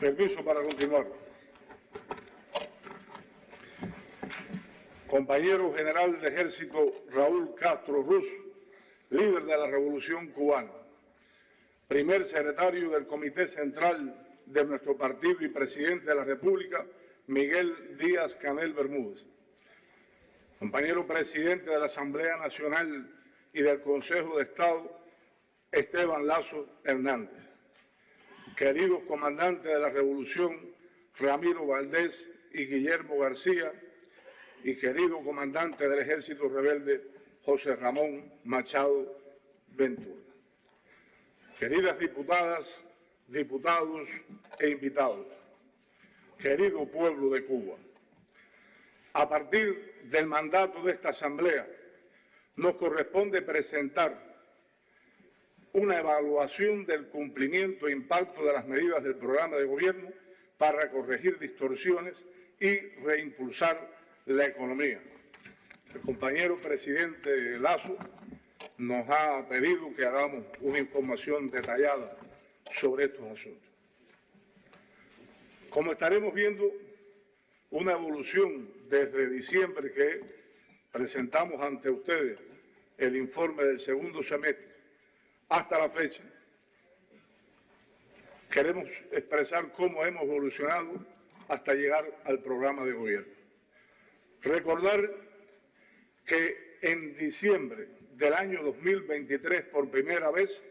Permiso para continuar. Compañero general de ejército Raúl Castro Ruz, líder de la Revolución Cubana, primer secretario del Comité Central de nuestro partido y presidente de la República, Miguel Díaz-Canel Bermúdez. Compañero presidente de la Asamblea Nacional y del Consejo de Estado, Esteban Lazo Hernández. Queridos comandantes de la Revolución, Ramiro Valdés y Guillermo García, y querido comandante del Ejército Rebelde, José Ramón Machado Ventura. Queridas diputadas, diputados e invitados, querido pueblo de Cuba, a partir del mandato de esta Asamblea, nos corresponde presentar una evaluación del cumplimiento e impacto de las medidas del programa de gobierno para corregir distorsiones y reimpulsar la economía. El compañero presidente Lazo nos ha pedido que hagamos una información detallada sobre estos asuntos. Como estaremos viendo, una evolución desde diciembre que presentamos ante ustedes el informe del segundo semestre hasta la fecha, queremos expresar cómo hemos evolucionado hasta llegar al programa de gobierno. Recordar que en diciembre del año 2023, por primera vez,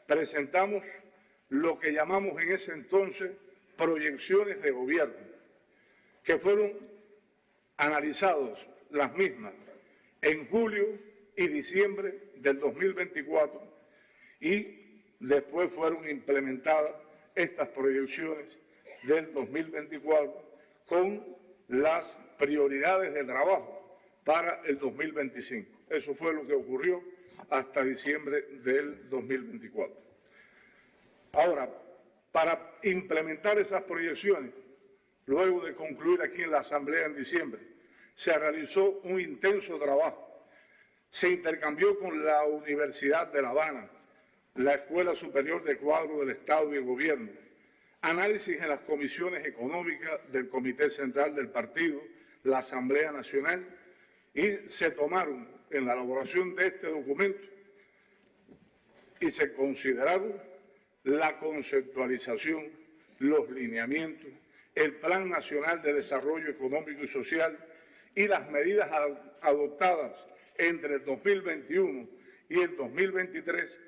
presentamos lo que llamamos en ese entonces proyecciones de gobierno, que fueron analizados las mismas en julio y diciembre del 2024 y después fueron implementadas estas proyecciones del 2024 con las prioridades de trabajo para el 2025. Eso fue lo que ocurrió hasta diciembre del 2024. Ahora, para implementar esas proyecciones, luego de concluir aquí en la Asamblea en diciembre, se realizó un intenso trabajo. Se intercambió con la Universidad de La Habana, la Escuela Superior de Cuadro del Estado y el Gobierno, análisis en las comisiones económicas del Comité Central del Partido, la Asamblea Nacional, y se tomaron en la elaboración de este documento y se consideraron la conceptualización, los lineamientos, el Plan Nacional de Desarrollo Económico y Social y las medidas adoptadas entre el 2021 y el 2023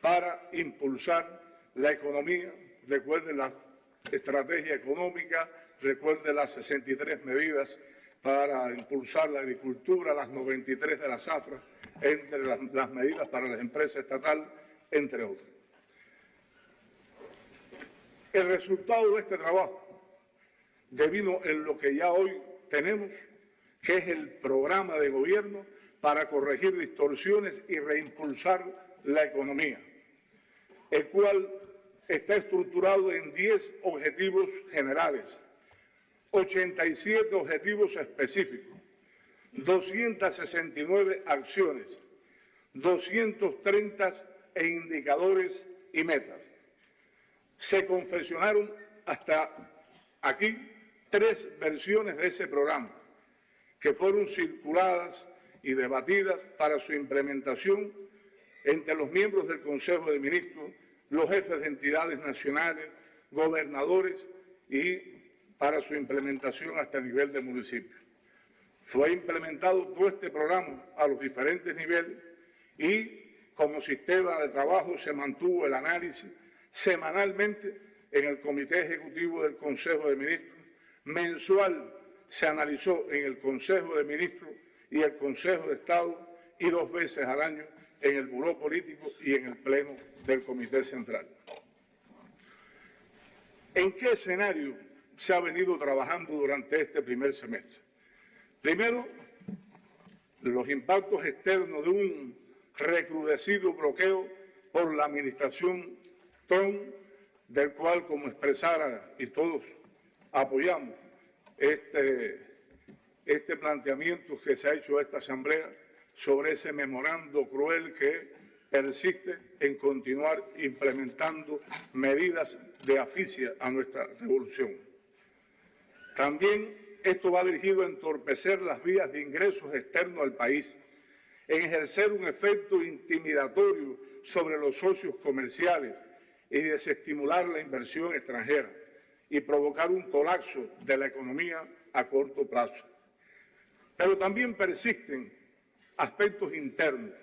para impulsar la economía. Recuerden la estrategia económica, recuerden las 63 medidas para impulsar la agricultura, las 93 de la zafra, entre las medidas para las empresas estatales, entre otras. El resultado de este trabajo devino en lo que ya hoy tenemos, que es el programa de gobierno para corregir distorsiones y reimpulsar la economía, el cual está estructurado en 10 objetivos generales, 87 objetivos específicos, 269 acciones, 230 indicadores y metas. Se confeccionaron hasta aquí 3 versiones de ese programa, que fueron circuladas y debatidas para su implementación entre los miembros del Consejo de Ministros, los jefes de entidades nacionales, gobernadores y para su implementación hasta el nivel de municipio. Fue implementado todo este programa a los diferentes niveles y como sistema de trabajo se mantuvo el análisis semanalmente en el Comité Ejecutivo del Consejo de Ministros, mensual se analizó en el Consejo de Ministros y el Consejo de Estado y 2 veces al año en el Buró Político y en el Pleno del Comité Central. ¿En qué escenario se ha venido trabajando durante este primer semestre? Primero, los impactos externos de un recrudecido bloqueo por la administración Trump, del cual, como expresara, y todos apoyamos este planteamiento que se ha hecho a esta Asamblea sobre ese memorando cruel que persiste en continuar implementando medidas de asfixia a nuestra revolución. También esto va dirigido a entorpecer las vías de ingresos externos al país, en ejercer un efecto intimidatorio sobre los socios comerciales y desestimular la inversión extranjera y provocar un colapso de la economía a corto plazo. Pero también persisten aspectos internos,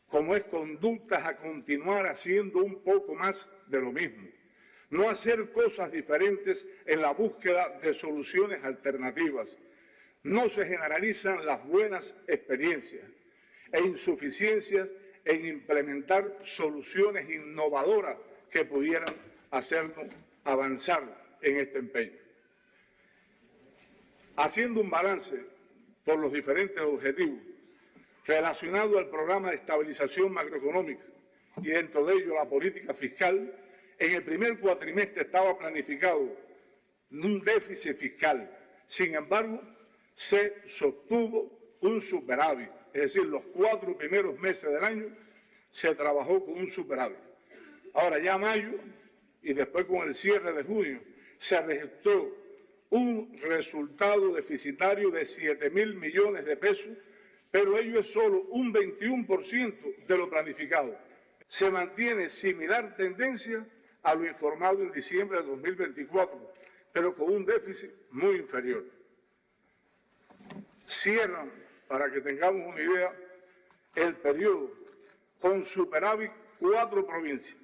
como es conductas a continuar haciendo un poco más de lo mismo, no hacer cosas diferentes en la búsqueda de soluciones alternativas. No se generalizan las buenas experiencias e insuficiencias en implementar soluciones innovadoras que pudieran hacernos avanzar en este empeño. Haciendo un balance por los diferentes objetivos relacionados al programa de estabilización macroeconómica y dentro de ello la política fiscal, en el primer cuatrimestre estaba planificado un déficit fiscal. Sin embargo, se sostuvo un superávit, es decir, los 4 primeros meses del año se trabajó con un superávit. Ahora ya mayo y después con el cierre de junio se registró un resultado deficitario de 7.000 millones de pesos, pero ello es solo un 21% de lo planificado. Se mantiene similar tendencia a lo informado en diciembre de 2024, pero con un déficit muy inferior. Cierran, para que tengamos una idea, el periodo con superávit 4 provincias,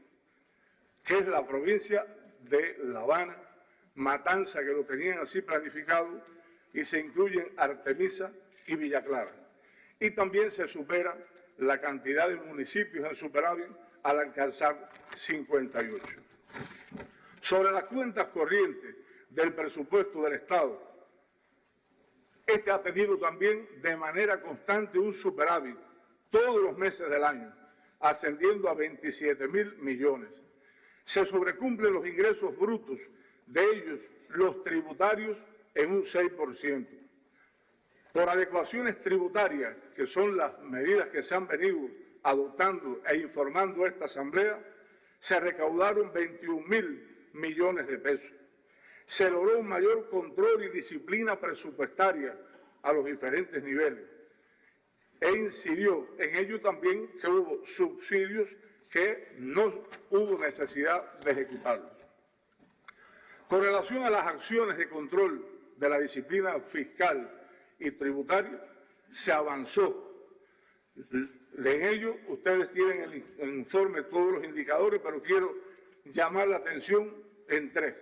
que es la provincia de La Habana, Matanza, que lo tenían así planificado, y se incluyen Artemisa y Villa Clara. Y también se supera la cantidad de municipios en superávit al alcanzar 58. Sobre las cuentas corrientes del presupuesto del Estado, este ha tenido también de manera constante un superávit todos los meses del año, ascendiendo a 27.000 millones. Se sobrecumplen los ingresos brutos, de ellos los tributarios, en un 6%. Por adecuaciones tributarias, que son las medidas que se han venido adoptando e informando a esta Asamblea, se recaudaron 21.000 millones de pesos. Se logró un mayor control y disciplina presupuestaria a los diferentes niveles. E incidió en ello también que hubo subsidios que no hubo necesidad de ejecutarlos. Con relación a las acciones de control de la disciplina fiscal y tributaria, se avanzó. En ello, ustedes tienen el informe, todos los indicadores, pero quiero llamar la atención en 3,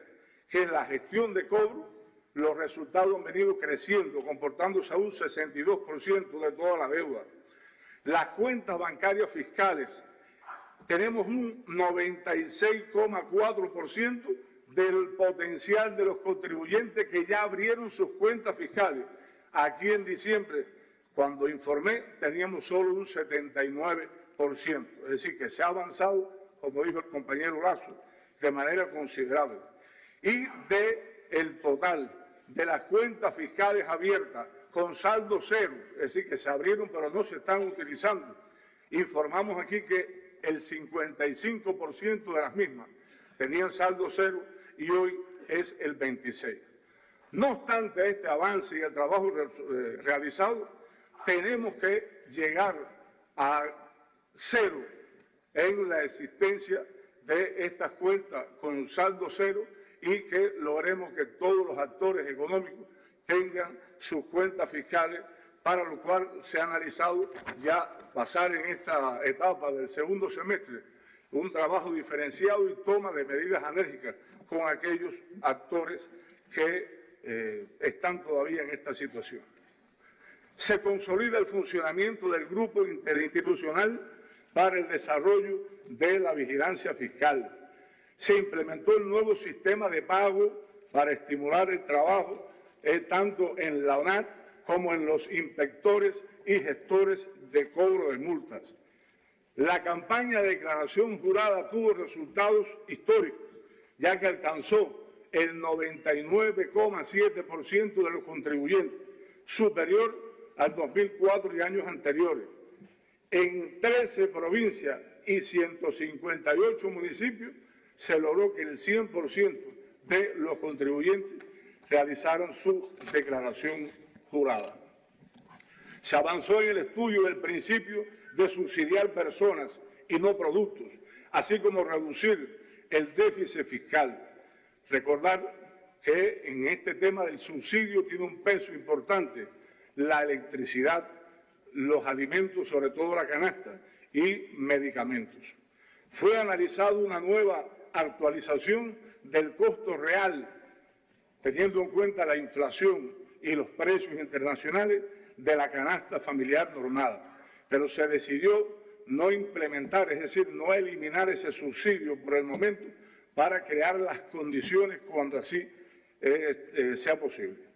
que es la gestión de cobro. Los resultados han venido creciendo, comportándose a un 62% de toda la deuda. Las cuentas bancarias fiscales, tenemos un 96,4% del potencial de los contribuyentes que ya abrieron sus cuentas fiscales. Aquí en diciembre, cuando informé, teníamos solo un 79%. Es decir, que se ha avanzado, como dijo el compañero Lazo, de manera considerable. Y del total de las cuentas fiscales abiertas con saldo cero, es decir, que se abrieron pero no se están utilizando, informamos aquí que el 55% de las mismas tenían saldo cero y hoy es el 26%. No obstante este avance y el trabajo realizado, tenemos que llegar a cero en la existencia de estas cuentas con saldo cero y que logremos que todos los actores económicos tengan sus cuentas fiscales, para lo cual se ha analizado ya pasar en esta etapa del segundo semestre un trabajo diferenciado y toma de medidas enérgicas con aquellos actores que están todavía en esta situación. Se consolida el funcionamiento del Grupo Interinstitucional para el Desarrollo de la Vigilancia Fiscal. Se implementó el nuevo sistema de pago para estimular el trabajo tanto en la ONAT como en los inspectores y gestores de cobro de multas. La campaña de declaración jurada tuvo resultados históricos, ya que alcanzó el 99,7% de los contribuyentes, superior al 2004 y años anteriores. En 13 provincias y 158 municipios se logró que el 100% de los contribuyentes realizaran su declaración jurada. Se avanzó en el estudio del principio de subsidiar personas y no productos, así como reducir el déficit fiscal. Recordar que en este tema del subsidio tiene un peso importante la electricidad, los alimentos, sobre todo la canasta, y medicamentos. Fue analizada una nueva actualización del costo real, teniendo en cuenta la inflación y los precios internacionales de la canasta familiar normada, pero se decidió no implementar, es decir, no eliminar ese subsidio por el momento para crear las condiciones cuando así sea posible.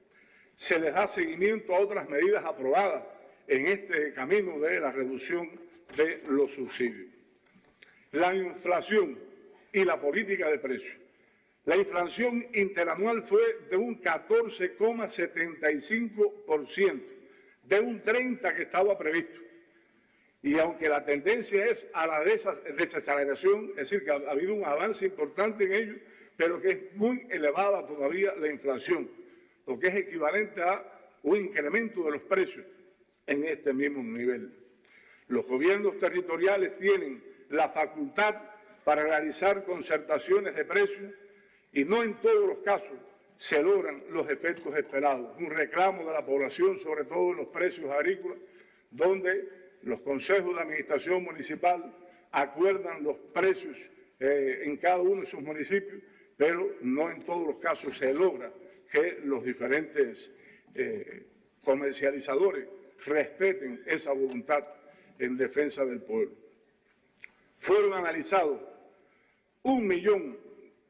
Se les da seguimiento a otras medidas aprobadas en este camino de la reducción de los subsidios. La inflación y la política de precios. La inflación interanual fue de un 14,75%, de un 30% que estaba previsto. Y aunque la tendencia es a la desaceleración, es decir, que ha habido un avance importante en ello, pero que es muy elevada todavía la inflación, lo que es equivalente a un incremento de los precios en este mismo nivel. Los gobiernos territoriales tienen la facultad para realizar concertaciones de precios y no en todos los casos se logran los efectos esperados. Un reclamo de la población, sobre todo en los precios agrícolas, donde los consejos de administración municipal acuerdan los precios en cada uno de sus municipios, pero no en todos los casos se logra que los diferentes comercializadores respeten esa voluntad en defensa del pueblo. Fueron analizados 1 millón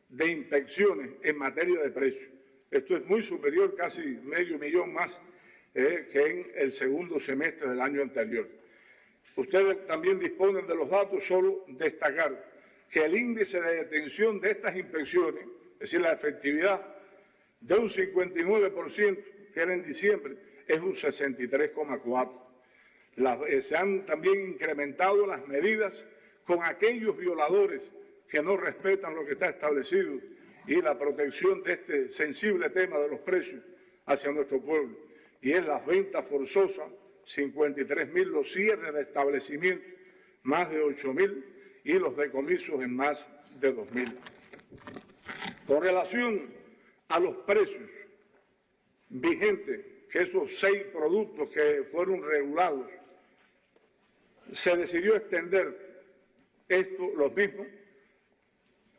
de inspecciones en materia de precios. Esto es muy superior, casi medio millón más que en el segundo semestre del año anterior. Ustedes también disponen de los datos, solo destacar que el índice de detención de estas inspecciones, es decir, la efectividad de un 59%, que era en diciembre, es un 63,4%. Se han también incrementado las medidas con aquellos violadores que no respetan lo que está establecido y la protección de este sensible tema de los precios hacia nuestro pueblo. Y es las ventas forzosas, 53.000, los cierres de establecimientos, más de 8.000, y los decomisos en más de 2.000. Con relación a los precios vigentes, que esos 6 productos que fueron regulados, se decidió extender los mismos,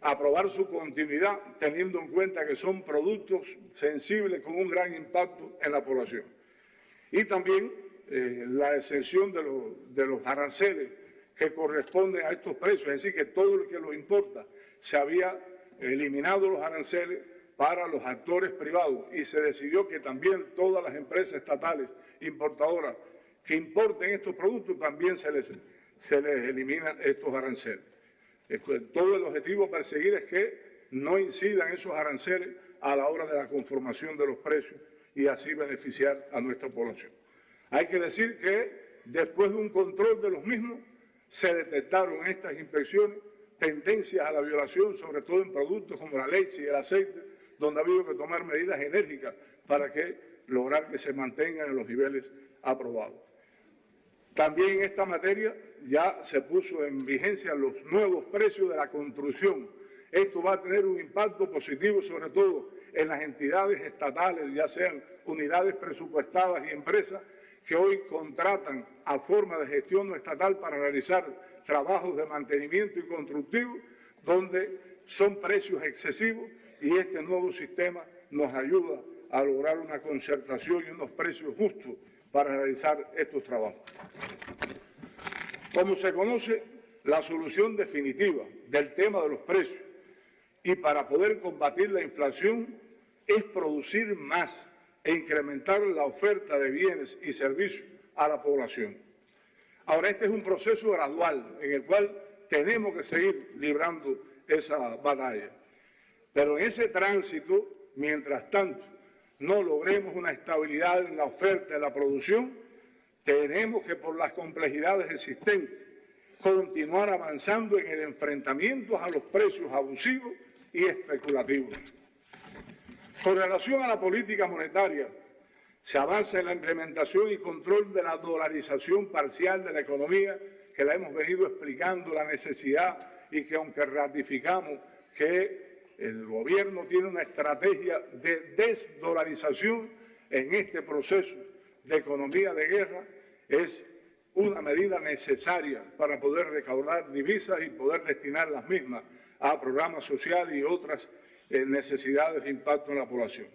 aprobar su continuidad, teniendo en cuenta que son productos sensibles con un gran impacto en la población. Y también la exención de los aranceles que corresponden a estos precios, es decir, que todo lo que los importa, se había eliminado los aranceles para los actores privados y se decidió que también todas las empresas estatales importadoras que importen estos productos también se les eliminan estos aranceles. Todo el objetivo a perseguir es que no incidan esos aranceles a la hora de la conformación de los precios y así beneficiar a nuestra población. Hay que decir que después de un control de los mismos se detectaron en estas inspecciones tendencias a la violación, sobre todo en productos como la leche y el aceite, donde ha habido que tomar medidas enérgicas para lograr que se mantengan en los niveles aprobados. También en esta materia ya se puso en vigencia los nuevos precios de la construcción. Esto va a tener un impacto positivo, sobre todo en las entidades estatales, ya sean unidades presupuestadas y empresas, que hoy contratan a forma de gestión no estatal para realizar trabajos de mantenimiento y constructivo, donde son precios excesivos, y este nuevo sistema nos ayuda a lograr una concertación y unos precios justos para realizar estos trabajos. Como se conoce, la solución definitiva del tema de los precios y para poder combatir la inflación es producir más e incrementar la oferta de bienes y servicios a la población. Ahora, este es un proceso gradual en el cual tenemos que seguir librando esa batalla. Pero en ese tránsito, mientras tanto, no logremos una estabilidad en la oferta y la producción, tenemos que, por las complejidades existentes continuar avanzando en el enfrentamiento a los precios abusivos y especulativos. Con relación a la política monetaria, se avanza en la implementación y control de la dolarización parcial de la economía, que la hemos venido explicando la necesidad y que aunque ratificamos que el gobierno tiene una estrategia de desdolarización en este proceso de economía de guerra, es una medida necesaria para poder recaudar divisas y poder destinar las mismas a programas sociales y otras necesidades de impacto en la población.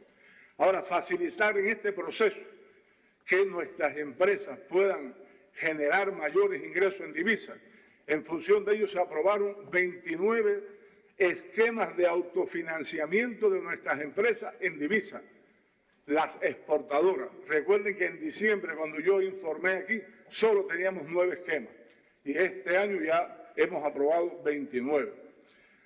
Ahora, facilitar en este proceso que nuestras empresas puedan generar mayores ingresos en divisas. En función de ello se aprobaron 29 esquemas de autofinanciamiento de nuestras empresas en divisas. Las exportadoras. Recuerden que en diciembre, cuando yo informé aquí, solo teníamos 9 esquemas y este año ya hemos aprobado 29.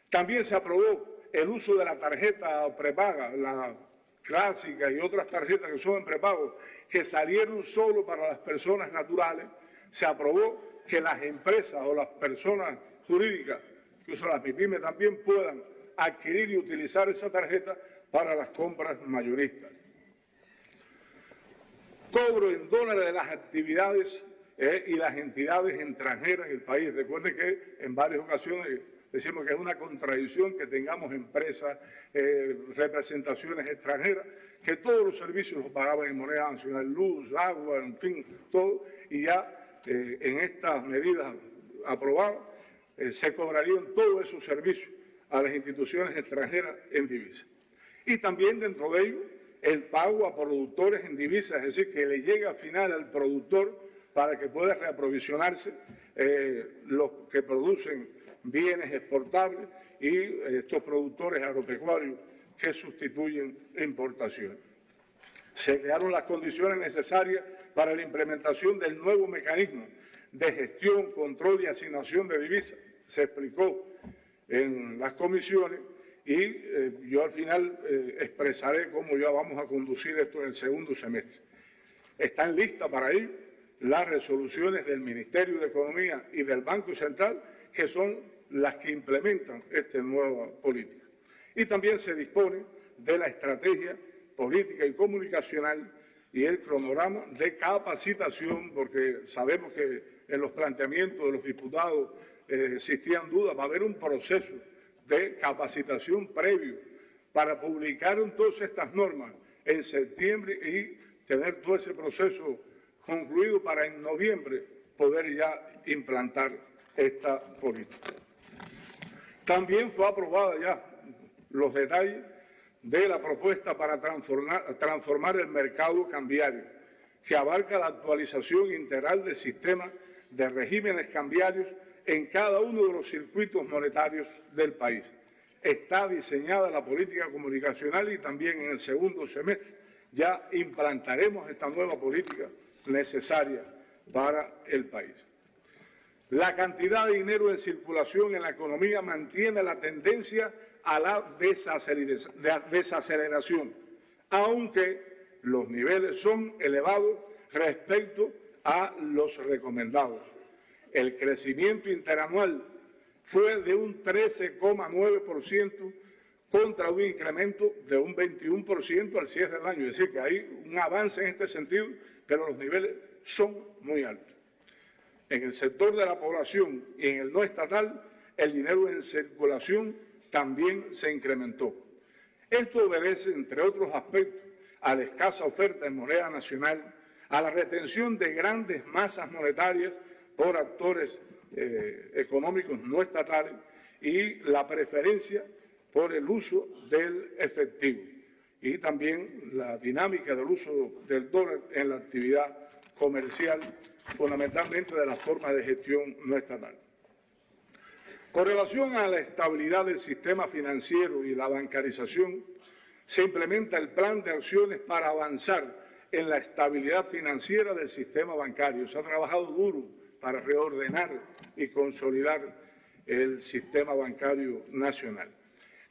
También se aprobó el uso de la tarjeta prepaga, la clásica y otras tarjetas que son en prepago, que salieron solo para las personas naturales. Se aprobó que las empresas o las personas jurídicas, incluso las pymes también, puedan adquirir y utilizar esa tarjeta para las compras mayoristas. Cobro en dólares de las actividades y las entidades extranjeras en el país. Recuerden que en varias ocasiones decimos que es una contradicción que tengamos empresas, representaciones extranjeras, que todos los servicios los pagaban en moneda nacional, luz, agua, en fin, todo, y ya en estas medidas aprobadas se cobrarían todos esos servicios a las instituciones extranjeras en divisas. Y también dentro de ello el pago a productores en divisas, es decir, que le llegue al final al productor para que pueda reaprovisionarse los que producen bienes exportables y estos productores agropecuarios que sustituyen importaciones. Se crearon las condiciones necesarias para la implementación del nuevo mecanismo de gestión, control y asignación de divisas. Se explicó en las comisiones y yo al final expresaré cómo ya vamos a conducir esto en el segundo semestre. Están listas para ello las resoluciones del Ministerio de Economía y del Banco Central, que son las que implementan esta nueva política. Y también se dispone de la estrategia política y comunicacional y el cronograma de capacitación, porque sabemos que en los planteamientos de los diputados existían dudas. Va a haber un proceso de capacitación previo para publicar entonces estas normas en septiembre y tener todo ese proceso concluido para en noviembre poder ya implantar esta política. También fue aprobada ya los detalles de la propuesta para transformar el mercado cambiario, que abarca la actualización integral del sistema de regímenes cambiarios en cada uno de los circuitos monetarios del país. Está diseñada la política comunicacional y también en el segundo semestre ya implantaremos esta nueva política necesaria para el país. La cantidad de dinero en circulación en la economía mantiene la tendencia a la desaceleración, aunque los niveles son elevados respecto a los recomendados. El crecimiento interanual fue de un 13,9% contra un incremento de un 21% al cierre del año. Es decir, que hay un avance en este sentido, pero los niveles son muy altos. En el sector de la población y en el no estatal, el dinero en circulación también se incrementó. Esto obedece, entre otros aspectos, a la escasa oferta en moneda nacional, a la retención de grandes masas monetarias por actores económicos no estatales y la preferencia por el uso del efectivo y también la dinámica del uso del dólar en la actividad comercial, fundamentalmente de las formas de gestión no estatal. Con relación a la estabilidad del sistema financiero y la bancarización, se implementa el plan de acciones para avanzar en la estabilidad financiera del sistema bancario. Se ha trabajado duro para reordenar y consolidar el sistema bancario nacional.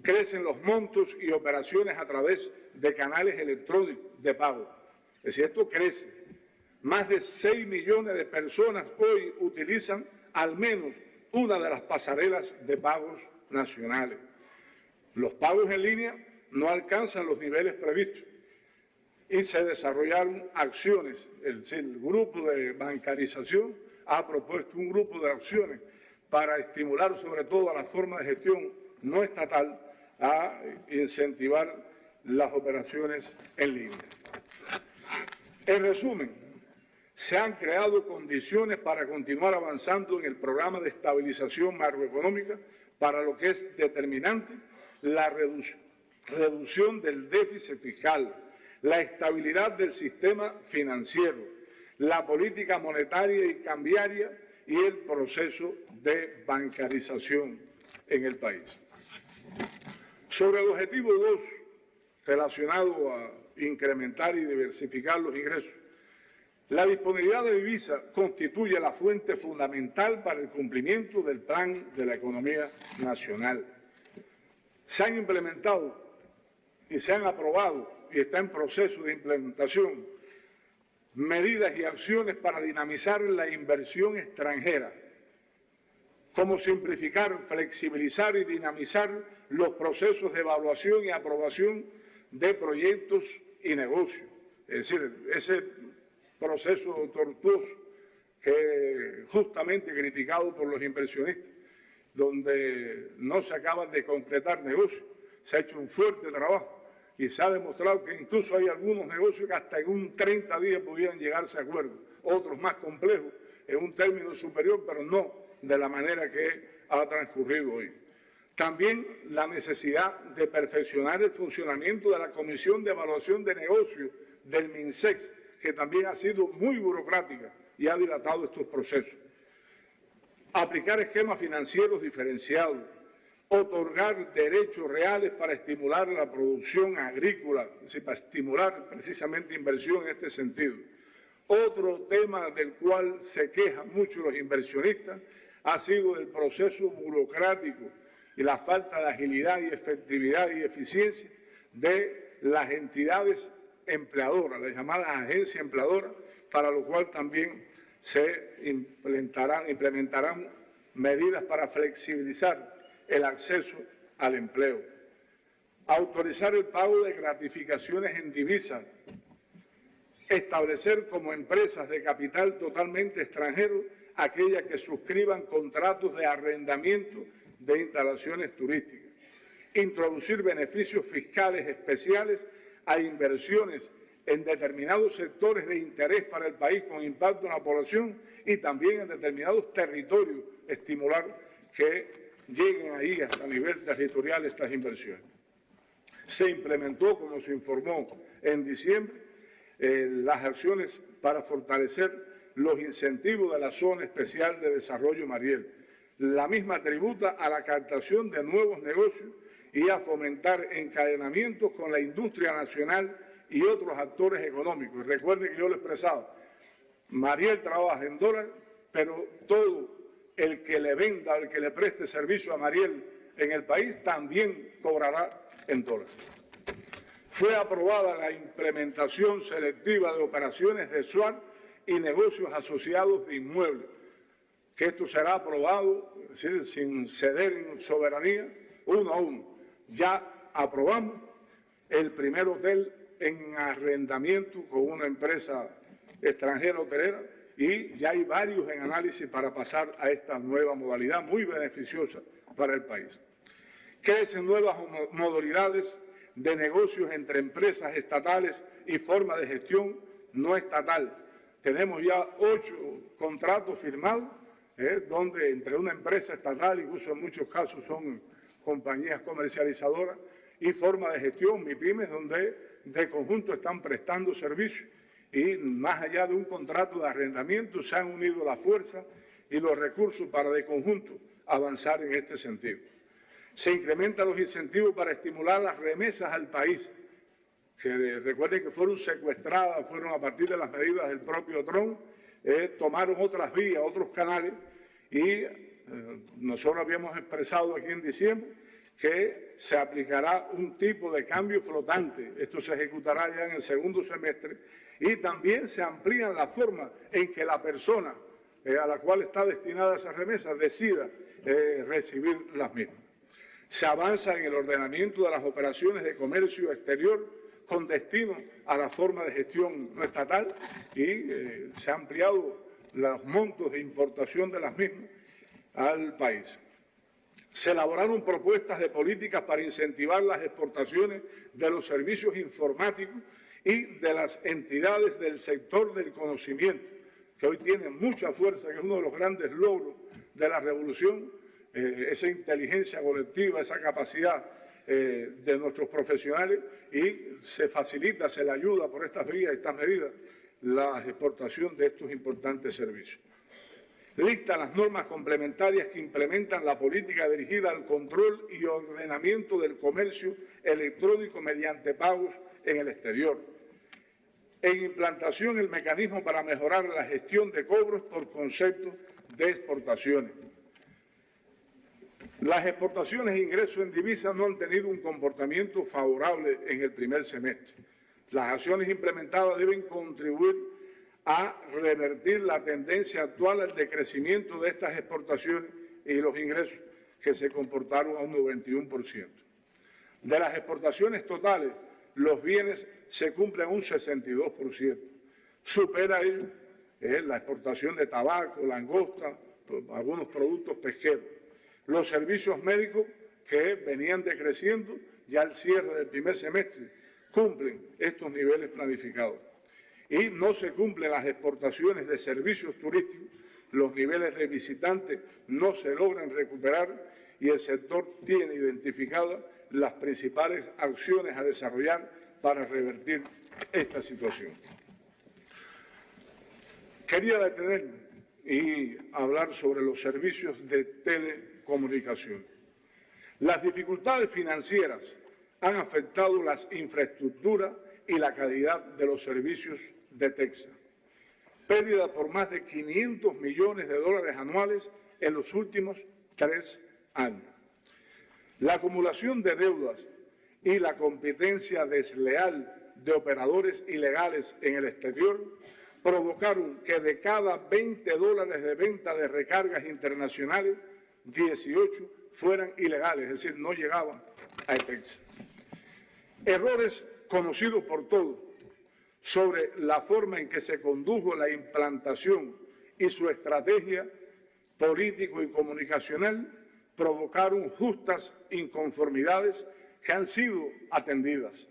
Crecen los montos y operaciones a través de canales electrónicos de pago. Es decir, esto crece. Más de 6 millones de personas hoy utilizan al menos una de las pasarelas de pagos nacionales. Los pagos en línea no alcanzan los niveles previstos y se desarrollaron acciones. El grupo de bancarización ha propuesto un grupo de acciones para estimular sobre todo a la forma de gestión no estatal a incentivar las operaciones en línea. En resumen, se han creado condiciones para continuar avanzando en el programa de estabilización macroeconómica, para lo que es determinante la reducción del déficit fiscal, la estabilidad del sistema financiero, la política monetaria y cambiaria y el proceso de bancarización en el país. Sobre el objetivo 2, relacionado a incrementar y diversificar los ingresos, la disponibilidad de divisa constituye la fuente fundamental para el cumplimiento del plan de la economía nacional. Se han implementado y se han aprobado y está en proceso de implementación medidas y acciones para dinamizar la inversión extranjera, como simplificar, flexibilizar y dinamizar los procesos de evaluación y aprobación de proyectos y negocios. Es decir, ese proceso tortuoso que justamente criticado por los inversionistas, donde no se acaban de concretar negocios, se ha hecho un fuerte trabajo y se ha demostrado que incluso hay algunos negocios que hasta en un 30 días pudieran llegarse a acuerdo, otros más complejos en un término superior, pero no de la manera que ha transcurrido hoy. También la necesidad de perfeccionar el funcionamiento de la Comisión de Evaluación de Negocios del MINSEX, que también ha sido muy burocrática y ha dilatado estos procesos. Aplicar esquemas financieros diferenciados, otorgar derechos reales para estimular la producción agrícola, es decir, para estimular precisamente inversión en este sentido. Otro tema del cual se quejan mucho los inversionistas ha sido el proceso burocrático y la falta de agilidad y efectividad y eficiencia de las entidades empleadoras, las llamadas agencias empleadoras, para lo cual también se implementarán medidas para flexibilizar el acceso al empleo. Autorizar el pago de gratificaciones en divisas, establecer como empresas de capital totalmente extranjero aquellas que suscriban contratos de arrendamiento de instalaciones turísticas, introducir beneficios fiscales especiales a inversiones en determinados sectores de interés para el país con impacto en la población y también en determinados territorios, estimular que lleguen ahí hasta nivel territorial estas inversiones. Se implementó, como se informó en diciembre, las acciones para fortalecer los incentivos de la Zona Especial de Desarrollo Mariel. La misma tributa a la captación de nuevos negocios y a fomentar encadenamientos con la industria nacional y otros actores económicos. Y recuerden que yo lo he expresado, Mariel trabaja en dólares, pero todo el que le venda, el que le preste servicio a Mariel en el país, también cobrará en dólares. Fue aprobada la implementación selectiva de operaciones de SWAT y negocios asociados de inmuebles, que esto será aprobado, es decir, sin ceder en soberanía, uno a uno. Ya aprobamos el primer hotel en arrendamiento con una empresa extranjera hotelera y ya hay varios en análisis para pasar a esta nueva modalidad muy beneficiosa para el país. Crecen nuevas modalidades de negocios entre empresas estatales y forma de gestión no estatal. Tenemos ya 8 contratos firmados, donde entre una empresa estatal, incluso en muchos casos son compañías comercializadoras, y forma de gestión, MIPYMES, donde de conjunto están prestando servicios y más allá de un contrato de arrendamiento se han unido la fuerza y los recursos para de conjunto avanzar en este sentido. Se incrementan los incentivos para estimular las remesas al país, que recuerden que fueron secuestradas, fueron a partir de las medidas del propio Trump, tomaron otras vías, otros canales, y nosotros habíamos expresado aquí en diciembre que se aplicará un tipo de cambio flotante. Esto se ejecutará ya en el segundo semestre y también se amplían la forma en que la persona a la cual está destinada esa remesa decida recibir las mismas. Se avanza en el ordenamiento de las operaciones de comercio exterior con destino a la forma de gestión no estatal y se han ampliado los montos de importación de las mismas al país. Se elaboraron propuestas de políticas para incentivar las exportaciones de los servicios informáticos y de las entidades del sector del conocimiento, que hoy tienen mucha fuerza, que es uno de los grandes logros de la revolución, esa inteligencia colectiva, esa capacidad de nuestros profesionales, y se facilita, se le ayuda por estas vías, estas medidas, la exportación de estos importantes servicios. Lista las normas complementarias que implementan la política dirigida al control y ordenamiento del comercio electrónico mediante pagos en el exterior. En implantación el mecanismo para mejorar la gestión de cobros por concepto de exportaciones. Las exportaciones e ingresos en divisas no han tenido un comportamiento favorable en el primer semestre. Las acciones implementadas deben contribuir a revertir la tendencia actual al decrecimiento de estas exportaciones y los ingresos, que se comportaron a un 91%. De las exportaciones totales, los bienes se cumplen un 62%. Supera ello la exportación de tabaco, langosta, algunos productos pesqueros. Los servicios médicos, que venían decreciendo, ya al cierre del primer semestre, cumplen estos niveles planificados. Y no se cumplen las exportaciones de servicios turísticos, los niveles de visitantes no se logran recuperar y el sector tiene identificadas las principales acciones a desarrollar para revertir esta situación. Quería detenerme y hablar sobre los servicios de telecomunicación. Las dificultades financieras han afectado las infraestructuras y la calidad de los servicios de Texas. Pérdida por más de 500 millones de dólares anuales en los últimos 3 años. La acumulación de deudas y la competencia desleal de operadores ilegales en el exterior provocaron que de cada 20 dólares de venta de recargas internacionales, 18 fueran ilegales, es decir, no llegaban a Texas. Errores conocidos por todos sobre la forma en que se condujo la implantación y su estrategia político y comunicacional provocaron justas inconformidades que han sido atendidas.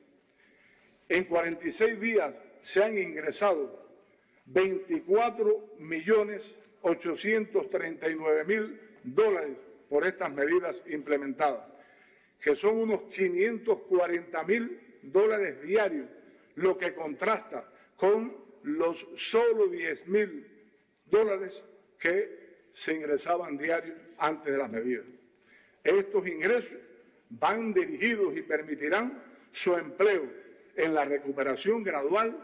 En 46 días se han ingresado 24.839.000 dólares por estas medidas implementadas, que son unos 540.000 dólares diarios, lo que contrasta con los solo 10.000 dólares que se ingresaban diarios antes de las medidas. Estos ingresos van dirigidos y permitirán su empleo en la recuperación gradual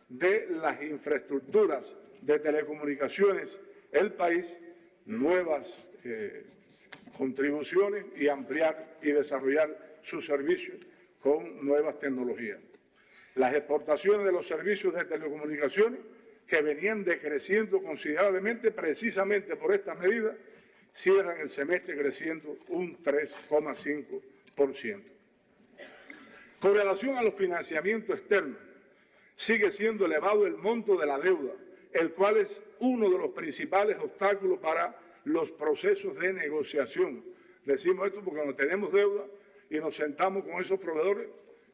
de las infraestructuras de telecomunicaciones del país, nuevas contribuciones y ampliar y desarrollar sus servicios con nuevas tecnologías. Las exportaciones de los servicios de telecomunicaciones, que venían decreciendo considerablemente precisamente por estas medidas, cierran el semestre creciendo un 3,5%. Con relación a los financiamientos externos, sigue siendo elevado el monto de la deuda, el cual es uno de los principales obstáculos para los procesos de negociación. Decimos esto porque cuando tenemos deuda y nos sentamos con esos proveedores,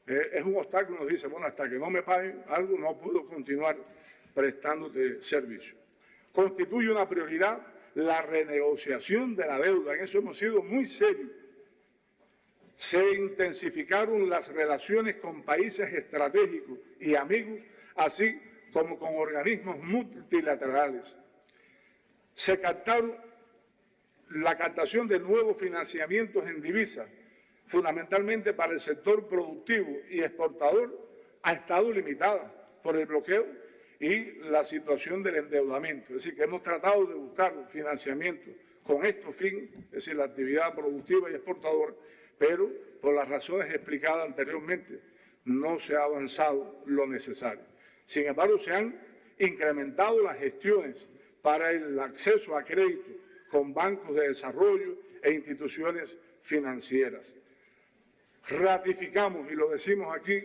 es un obstáculo, nos dice, bueno, hasta que no me paguen algo no puedo continuar prestándote servicio. Constituye una prioridad la renegociación de la deuda, en eso hemos sido muy serios. Se intensificaron las relaciones con países estratégicos y amigos, así como con organismos multilaterales. Se captaron la captación de nuevos financiamientos en divisas, fundamentalmente para el sector productivo y exportador, ha estado limitada por el bloqueo y la situación del endeudamiento. Es decir, que hemos tratado de buscar financiamiento con estos fines, es decir, la actividad productiva y exportadora, pero por las razones explicadas anteriormente no se ha avanzado lo necesario. Sin embargo, se han incrementado las gestiones para el acceso a crédito con bancos de desarrollo e instituciones financieras. Ratificamos, y lo decimos aquí,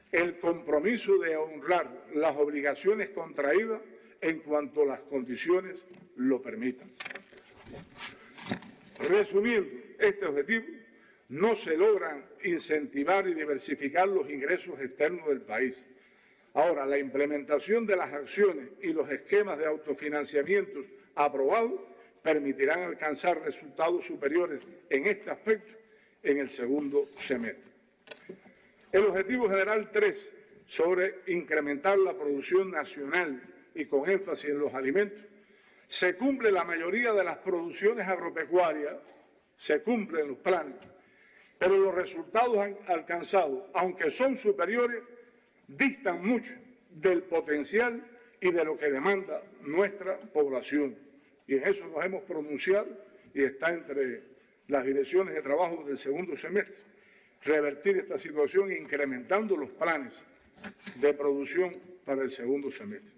el compromiso de honrar las obligaciones contraídas en cuanto las condiciones lo permitan. Resumiendo, este objetivo no se logra incentivar y diversificar los ingresos externos del país. Ahora, la implementación de las acciones y los esquemas de autofinanciamiento aprobados permitirán alcanzar resultados superiores en este aspecto en el segundo semestre. El objetivo general 3, sobre incrementar la producción nacional y con énfasis en los alimentos, se cumple la mayoría de las producciones agropecuarias, se cumplen los planes, pero los resultados alcanzados, aunque son superiores, distan mucho del potencial y de lo que demanda nuestra población. Y en eso nos hemos pronunciado y está entre las direcciones de trabajo del segundo semestre, revertir esta situación incrementando los planes de producción para el segundo semestre.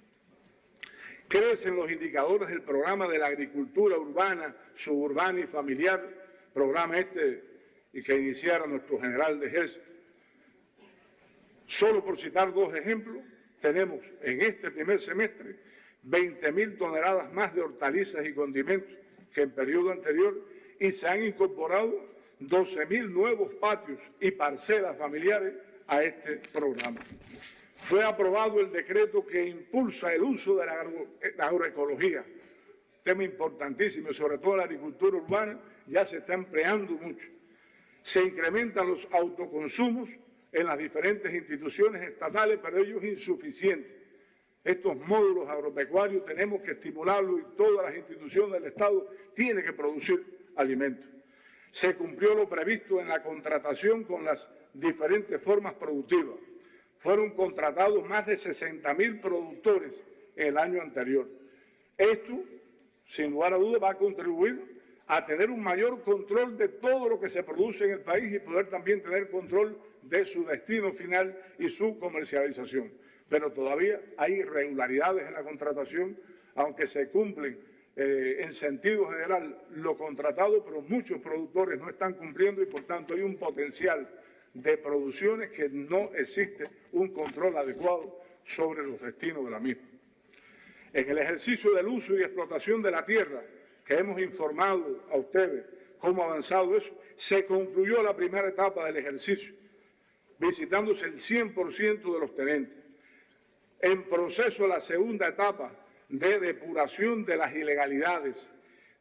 Crecen los indicadores del programa de la agricultura urbana, suburbana y familiar, programa y que iniciara nuestro general de ejército. Solo por citar dos ejemplos, tenemos en este primer semestre 20.000 toneladas más de hortalizas y condimentos que en periodo anterior y se han incorporado 12.000 nuevos patios y parcelas familiares a este programa. Fue aprobado el decreto que impulsa el uso de la agroecología, tema importantísimo, sobre todo en la agricultura urbana, ya se está empleando mucho. Se incrementan los autoconsumos en las diferentes instituciones estatales, pero ello es insuficiente. Estos módulos agropecuarios tenemos que estimularlos y todas las instituciones del Estado tienen que producir alimentos. Se cumplió lo previsto en la contratación con las diferentes formas productivas. Fueron contratados más de 60.000 productores el año anterior. Esto, sin lugar a dudas, va a contribuir a tener un mayor control de todo lo que se produce en el país y poder también tener control de su destino final y su comercialización. Pero todavía hay irregularidades en la contratación, aunque se cumplen en sentido general lo contratado, pero muchos productores no están cumpliendo y por tanto hay un potencial de producciones que no existe un control adecuado sobre los destinos de la misma. En el ejercicio del uso y explotación de la tierra, que hemos informado a ustedes cómo ha avanzado eso, se concluyó la primera etapa del ejercicio, visitándose el 100% de los tenentes. En proceso la segunda etapa de depuración de las ilegalidades,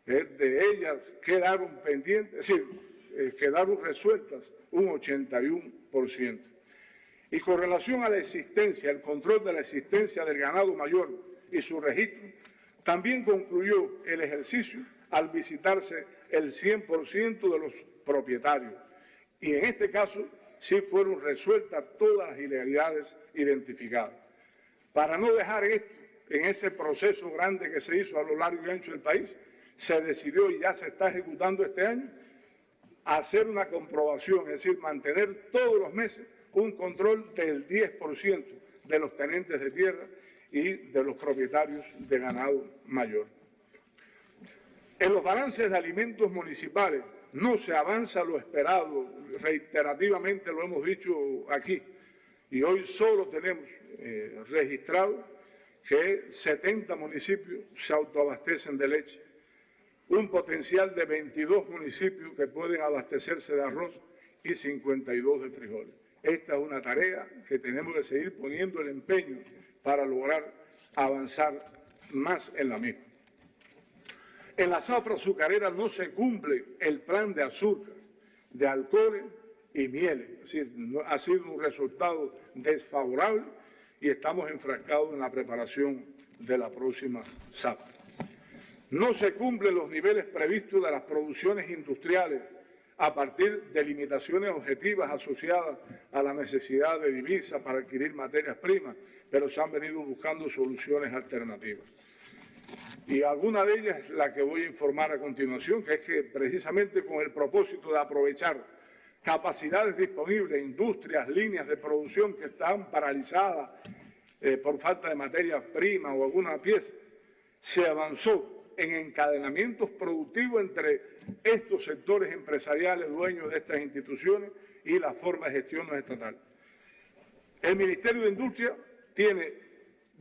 de ellas quedaron pendientes, es decir, quedaron resueltas un 81%. Y con relación a la existencia, el control de la existencia del ganado mayor y su registro, también concluyó el ejercicio al visitarse el 100% de los propietarios. Y en este caso sí fueron resueltas todas las ilegalidades identificadas. Para no dejar esto en ese proceso grande que se hizo a lo largo y ancho del país, se decidió y ya se está ejecutando este año, hacer una comprobación, es decir, mantener todos los meses un control del 10% de los tenentes de tierra y de los propietarios de ganado mayor. En los balances de alimentos municipales no se avanza lo esperado, reiterativamente lo hemos dicho aquí, y hoy solo tenemos registrado que 70 municipios se autoabastecen de leche, un potencial de 22 municipios que pueden abastecerse de arroz y 52 de frijoles. Esta es una tarea que tenemos que seguir poniendo el empeño para lograr avanzar más en la misma. En la zafra azucarera no se cumple el plan de azúcar, de alcoholes y mieles, es decir, ha sido un resultado desfavorable y estamos enfrascados en la preparación de la próxima zafra. No se cumplen los niveles previstos de las producciones industriales a partir de limitaciones objetivas asociadas a la necesidad de divisas para adquirir materias primas, pero se han venido buscando soluciones alternativas. Y alguna de ellas es la que voy a informar a continuación, que es que precisamente con el propósito de aprovechar capacidades disponibles, industrias, líneas de producción que están paralizadas por falta de materias primas o alguna pieza, se avanzó en encadenamientos productivos entre estos sectores empresariales dueños de estas instituciones y la forma de gestión no estatal. El Ministerio de Industria tiene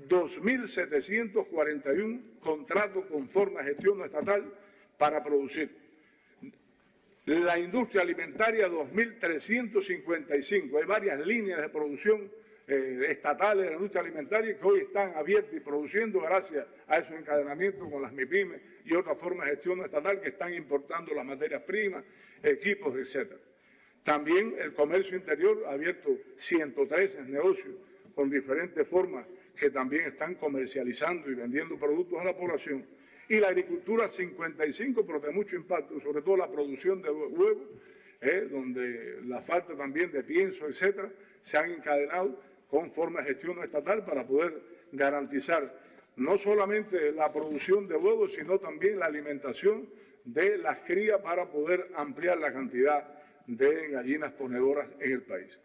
2.741 contratos con forma de gestión no estatal para producir. La industria alimentaria, 2.355. Hay varias líneas de producción estatales de la industria alimentaria que hoy están abiertas y produciendo gracias a esos encadenamientos con las MIPYMES y otras formas de gestión no estatal que están importando las materias primas, equipos, etc. También el comercio interior ha abierto 113 negocios con diferentes formas que también están comercializando y vendiendo productos a la población. Y la agricultura 55, pero de mucho impacto, sobre todo la producción de huevos, donde la falta también de pienso, etcétera, se han encadenado con forma de gestión no estatal para poder garantizar no solamente la producción de huevos, sino también la alimentación de las crías para poder ampliar la cantidad de gallinas ponedoras en el país.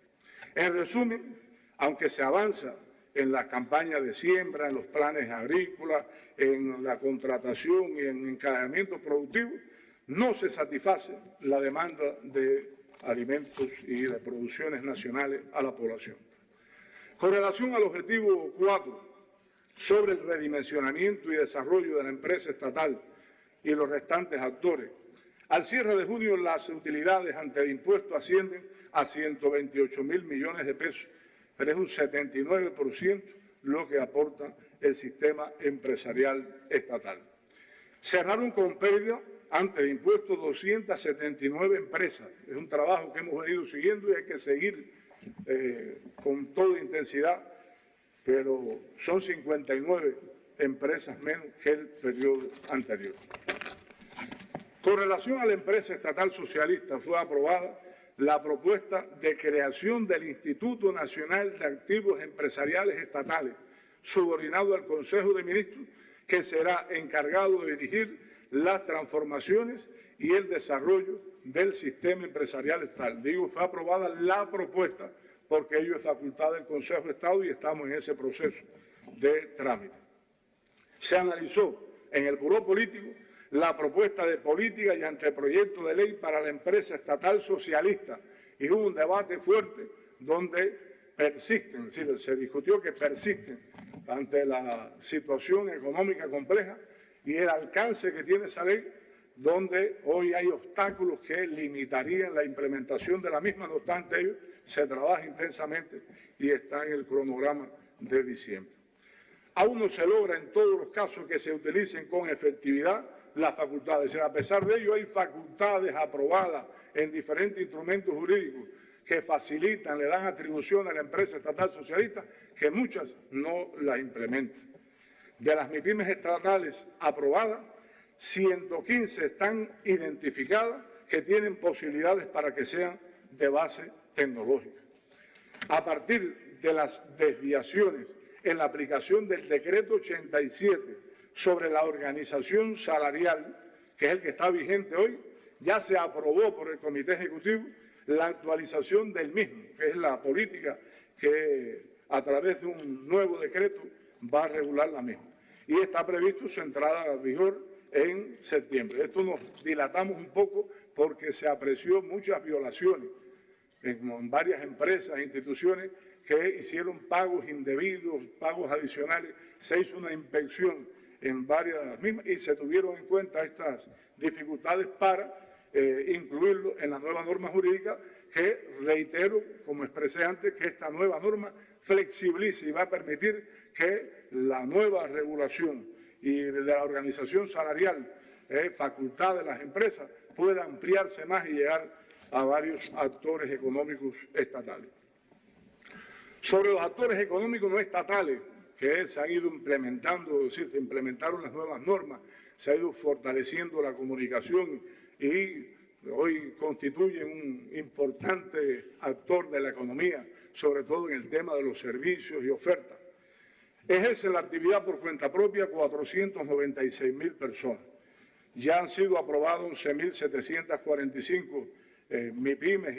En resumen, aunque se avanza en las campañas de siembra, en los planes agrícolas, en la contratación y en encadenamientos productivos, no se satisface la demanda de alimentos y de producciones nacionales a la población. Con relación al objetivo 4, sobre el redimensionamiento y desarrollo de la empresa estatal y los restantes actores, al cierre de junio las utilidades ante el impuesto ascienden a 128.000 millones de pesos, pero es un 79% lo que aporta el sistema empresarial estatal. Cerraron con pérdida ante el impuesto 279 empresas. Es un trabajo que hemos venido siguiendo y hay que seguir con toda intensidad, pero son 59 empresas menos que el periodo anterior. Con relación a la empresa estatal socialista, fue aprobada la propuesta de creación del Instituto Nacional de Activos Empresariales Estatales, subordinado al Consejo de Ministros, que será encargado de dirigir las transformaciones y el desarrollo del sistema empresarial estatal. Digo, fue aprobada la propuesta porque ello es facultad del Consejo de Estado y estamos en ese proceso de trámite. Se analizó en el Buró Político la propuesta de política y anteproyecto de ley para la empresa estatal socialista y hubo un debate fuerte donde persisten, es decir, se discutió que persisten ante la situación económica compleja y el alcance que tiene esa ley, donde hoy hay obstáculos que limitarían la implementación de la misma. No obstante ello, se trabaja intensamente y está en el cronograma de diciembre. Aún no se logra en todos los casos que se utilicen con efectividad las facultades. Es decir, a pesar de ello hay facultades aprobadas en diferentes instrumentos jurídicos que facilitan, le dan atribución a la empresa estatal socialista, que muchas no las implementan. De las MIPYMES estatales aprobadas, 115 están identificadas que tienen posibilidades para que sean de base tecnológica. A partir de las desviaciones en la aplicación del decreto 87 sobre la organización salarial, que es el que está vigente hoy, ya se aprobó por el Comité Ejecutivo la actualización del mismo, que es la política que a través de un nuevo decreto va a regular la misma. Y está previsto su entrada a vigor en septiembre. Esto nos dilatamos un poco porque se apreció muchas violaciones en varias empresas e instituciones que hicieron pagos indebidos, pagos adicionales. Se hizo una inspección en varias mismas y se tuvieron en cuenta estas dificultades para incluirlo en la nueva norma jurídica que, reitero, como expresé antes, que esta nueva norma flexibilice y va a permitir que la nueva regulación y de la organización salarial, facultad de las empresas, pueda ampliarse más y llegar a varios actores económicos estatales. Sobre los actores económicos no estatales, que se han ido implementando, es decir, se implementaron las nuevas normas, se ha ido fortaleciendo la comunicación y hoy constituyen un importante actor de la economía, sobre todo en el tema de los servicios y ofertas. Ejercen la actividad por cuenta propia 496.000 personas. Ya han sido aprobados 11.745 MIPYMES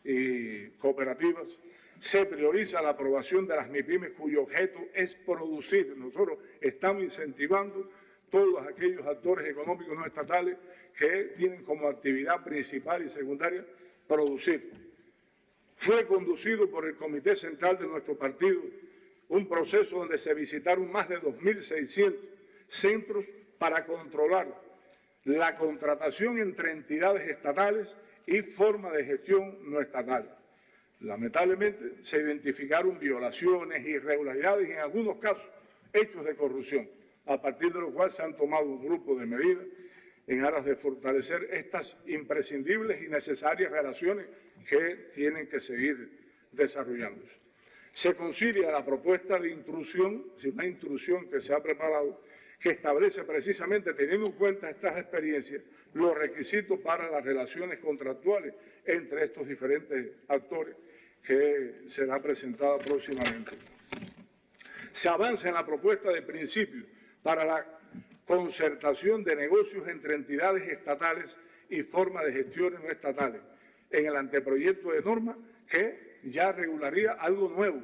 y cooperativas se prioriza la aprobación de las MIPYMES cuyo objeto es producir. Nosotros estamos incentivando todos aquellos actores económicos no estatales que tienen como actividad principal y secundaria producir. Fue conducido por el Comité Central de nuestro partido un proceso donde se visitaron más de 2.600 centros para controlar la contratación entre entidades estatales y forma de gestión no estatal. Lamentablemente se identificaron violaciones, irregularidades y en algunos casos hechos de corrupción, a partir de lo cual se han tomado un grupo de medidas en aras de fortalecer estas imprescindibles y necesarias relaciones que tienen que seguir desarrollándose. Se concilia la propuesta de intrusión, es decir, una intrusión que se ha preparado, que establece precisamente, teniendo en cuenta estas experiencias, los requisitos para las relaciones contractuales entre estos diferentes actores, que será presentada próximamente. Se avanza en la propuesta de principios para la concertación de negocios entre entidades estatales y formas de gestiones no estatales, en el anteproyecto de norma que ya regularía algo nuevo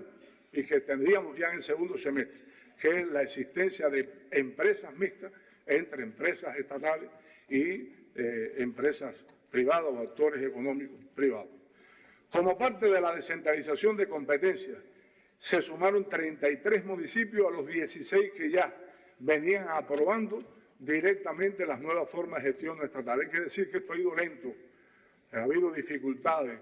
y que tendríamos ya en el segundo semestre, que es la existencia de empresas mixtas entre empresas estatales y empresas privadas o actores económicos privados. Como parte de la descentralización de competencias, se sumaron 33 municipios a los 16 que ya venían aprobando directamente las nuevas formas de gestión estatal. Hay que decir que esto ha ido lento, ha habido dificultades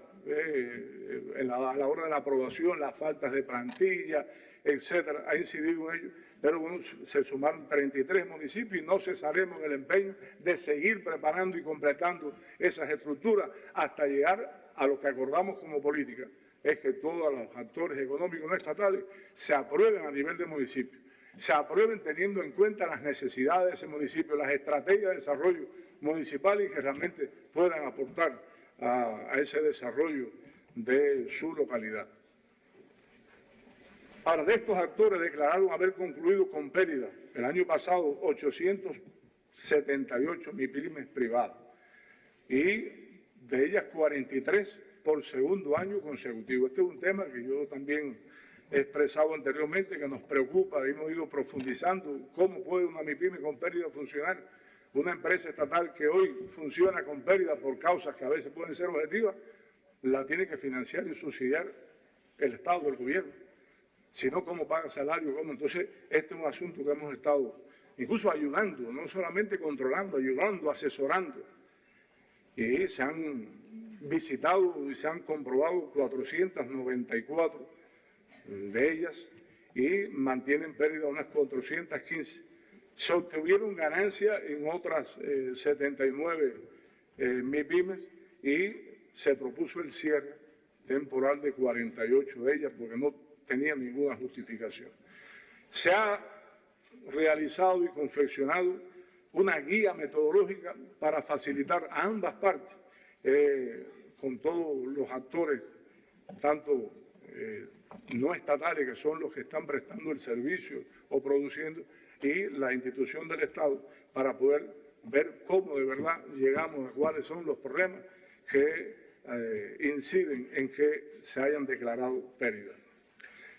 a la hora de la aprobación, las faltas de plantilla, etcétera, ha incidido en ello, pero bueno, se sumaron 33 municipios y no cesaremos en el empeño de seguir preparando y completando esas estructuras hasta llegar a lo que acordamos como política, es que todos los actores económicos no estatales se aprueben a nivel de municipio, se aprueben teniendo en cuenta las necesidades de ese municipio, las estrategias de desarrollo municipal y que realmente puedan aportar a ese desarrollo de su localidad. Ahora, de estos actores declararon haber concluido con pérdida el año pasado 878 MIPYMES privadas y de ellas 43 por segundo año consecutivo. Este es un tema que yo también he expresado anteriormente, que nos preocupa, hemos ido profundizando cómo puede una MIPYME con pérdida funcionar. Una empresa estatal que hoy funciona con pérdida por causas que a veces pueden ser objetivas, la tiene que financiar y subsidiar el Estado, el gobierno. Si no, ¿cómo paga salario? ¿Cómo? Entonces, este es un asunto que hemos estado incluso ayudando, no solamente controlando, ayudando, asesorando. Y se han visitado y se han comprobado 494 de ellas y mantienen pérdida unas 415. Se obtuvieron ganancias en otras 79 MIPYMES y se propuso el cierre temporal de 48 de ellas porque no tenían ninguna justificación. Se ha realizado y confeccionado una guía metodológica para facilitar a ambas partes, con todos los actores, tanto no estatales, que son los que están prestando el servicio o produciendo, y la institución del Estado, para poder ver cómo de verdad llegamos a cuáles son los problemas que inciden en que se hayan declarado pérdidas.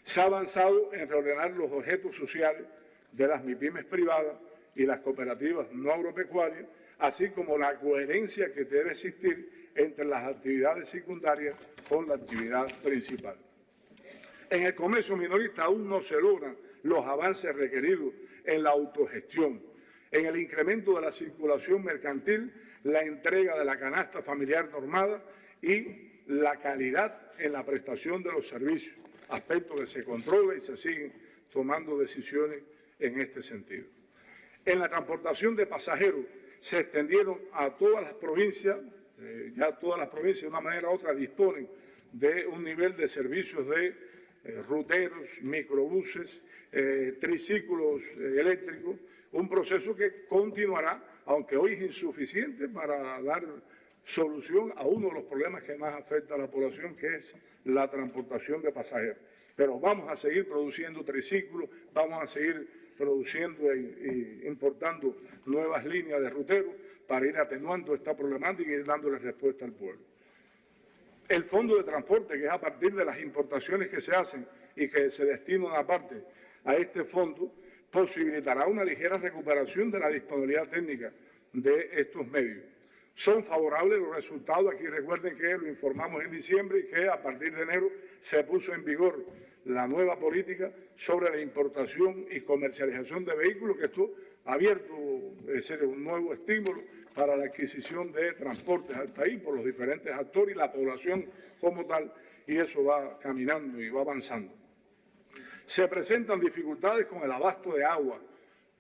Se ha avanzado en reordenar los objetos sociales de las MIPYMES privadas y las cooperativas no agropecuarias, así como la coherencia que debe existir entre las actividades secundarias con la actividad principal. En el comercio minorista aún no se logran los avances requeridos en la autogestión, en el incremento de la circulación mercantil, la entrega de la canasta familiar normada y la calidad en la prestación de los servicios, aspectos que se controla y se siguen tomando decisiones en este sentido. En la transportación de pasajeros se extendieron a todas las provincias, ya todas las provincias de una manera u otra disponen de un nivel de servicios de ruteros, microbuses, triciclos eléctricos, un proceso que continuará, aunque hoy es insuficiente para dar solución a uno de los problemas que más afecta a la población, que es la transportación de pasajeros. Pero vamos a seguir produciendo triciclos, vamos a seguir produciendo e importando nuevas líneas de ruteros para ir atenuando esta problemática y ir dándole respuesta al pueblo. El fondo de transporte, que es a partir de las importaciones que se hacen y que se destina una parte a este fondo, posibilitará una ligera recuperación de la disponibilidad técnica de estos medios. Son favorables los resultados. Aquí recuerden que lo informamos en diciembre y que a partir de enero se puso en vigor la nueva política sobre la importación y comercialización de vehículos, que esto ha abierto un nuevo estímulo para la adquisición de transportes al país por los diferentes actores y la población como tal, y eso va caminando y va avanzando. Se presentan dificultades con el abasto de agua,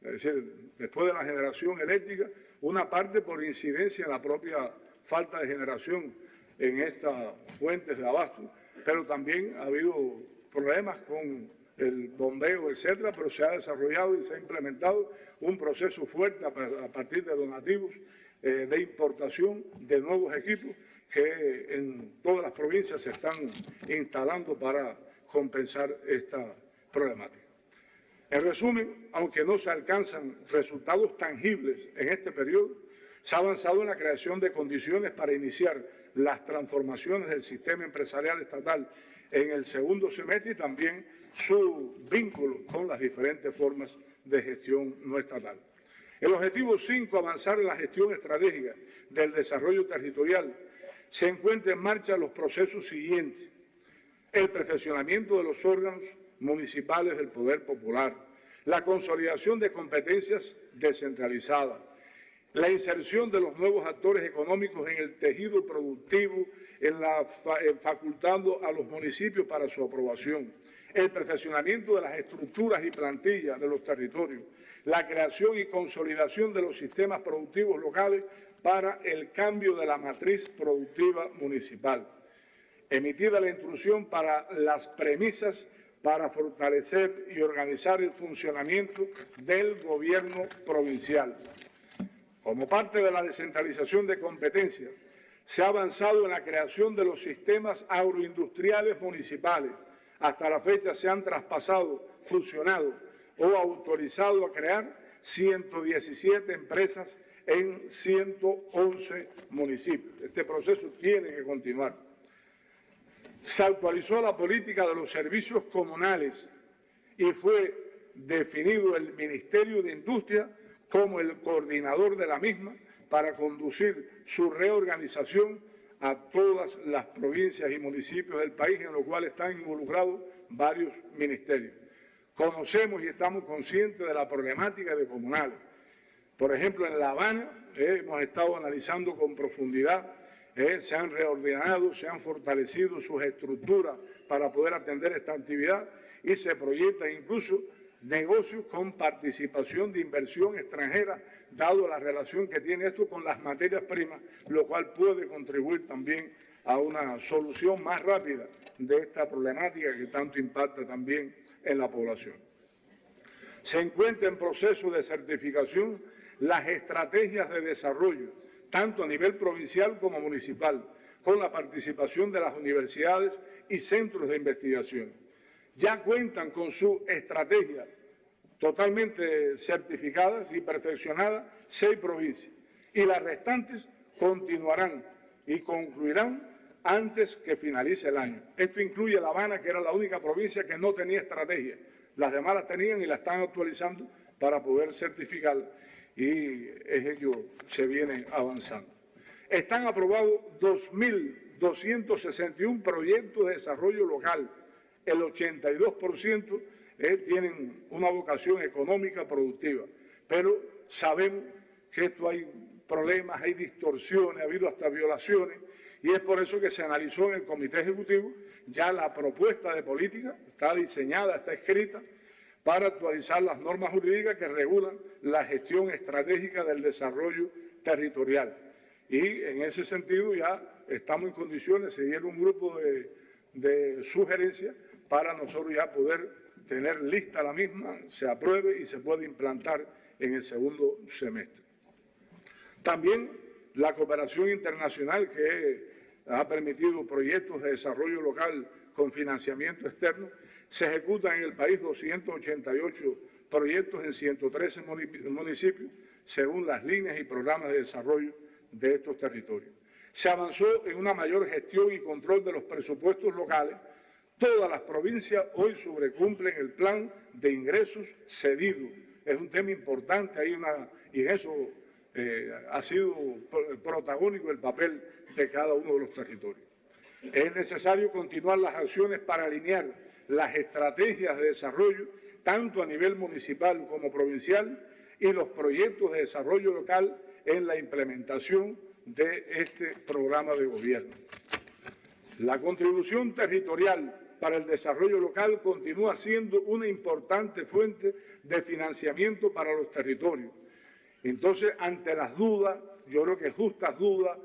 es decir, después de la generación eléctrica, una parte por incidencia en la propia falta de generación en estas fuentes de abasto, pero también ha habido problemas con el bombeo, etcétera, pero se ha desarrollado y se ha implementado un proceso fuerte a partir de donativos de importación de nuevos equipos que en todas las provincias se están instalando para compensar esta problemática. En resumen, aunque no se alcanzan resultados tangibles en este periodo, se ha avanzado en la creación de condiciones para iniciar las transformaciones del sistema empresarial estatal en el segundo semestre y también su vínculo con las diferentes formas de gestión no estatal. El objetivo 5, avanzar en la gestión estratégica del desarrollo territorial, se encuentra en marcha los procesos siguientes: el perfeccionamiento de los órganos municipales del poder popular, la consolidación de competencias descentralizadas, la inserción de los nuevos actores económicos en el tejido productivo, facultando a los municipios para su aprobación, el perfeccionamiento de las estructuras y plantillas de los territorios, la creación y consolidación de los sistemas productivos locales para el cambio de la matriz productiva municipal. Emitida la instrucción para las premisas para fortalecer y organizar el funcionamiento del gobierno provincial. Como parte de la descentralización de competencias, se ha avanzado en la creación de los sistemas agroindustriales municipales. Hasta la fecha se han traspasado, fusionado o autorizado a crear 117 empresas en 111 municipios. Este proceso tiene que continuar. Se actualizó la política de los servicios comunales y fue definido el Ministerio de Industria como el coordinador de la misma para conducir su reorganización a todas las provincias y municipios del país, en los cuales están involucrados varios ministerios. Conocemos y estamos conscientes de la problemática de comunales. Por ejemplo, en La Habana hemos estado analizando con profundidad, se han reordenado, se han fortalecido sus estructuras para poder atender esta actividad y se proyecta incluso negocios con participación de inversión extranjera, dado la relación que tiene esto con las materias primas, lo cual puede contribuir también a una solución más rápida de esta problemática que tanto impacta también en la población. Se encuentra en proceso de certificación las estrategias de desarrollo, tanto a nivel provincial como municipal, con la participación de las universidades y centros de investigación. Ya cuentan con su estrategia totalmente certificadas y perfeccionadas 6 provincias, y las restantes continuarán y concluirán antes que finalice el año. Esto incluye La Habana, que era la única provincia que no tenía estrategia. Las demás las tenían y la están actualizando para poder certificarla, y ello se viene avanzando. Están aprobados 2.261 proyectos de desarrollo local. El 82% tienen una vocación económica productiva, pero sabemos que esto hay problemas, hay distorsiones, ha habido hasta violaciones, y es por eso que se analizó en el Comité Ejecutivo. Ya la propuesta de política está diseñada, está escrita, para actualizar las normas jurídicas que regulan la gestión estratégica del desarrollo territorial. Y en ese sentido ya estamos en condiciones de seguir un grupo de sugerencias para nosotros ya poder tener lista la misma, se apruebe y se puede implantar en el segundo semestre. También la cooperación internacional, que ha permitido proyectos de desarrollo local con financiamiento externo. Se ejecutan en el país 288 proyectos en 113 municipios, según las líneas y programas de desarrollo de estos territorios. Se avanzó en una mayor gestión y control de los presupuestos locales. Todas las provincias hoy sobrecumplen el plan de ingresos cedido. Es un tema importante, y en eso ha sido protagónico el papel de cada uno de los territorios. Es necesario continuar las acciones para alinear las estrategias de desarrollo, tanto a nivel municipal como provincial, y los proyectos de desarrollo local en la implementación de este programa de gobierno. La contribución territorial para el desarrollo local continúa siendo una importante fuente de financiamiento para los territorios. Entonces, ante las dudas, yo creo que justas dudas,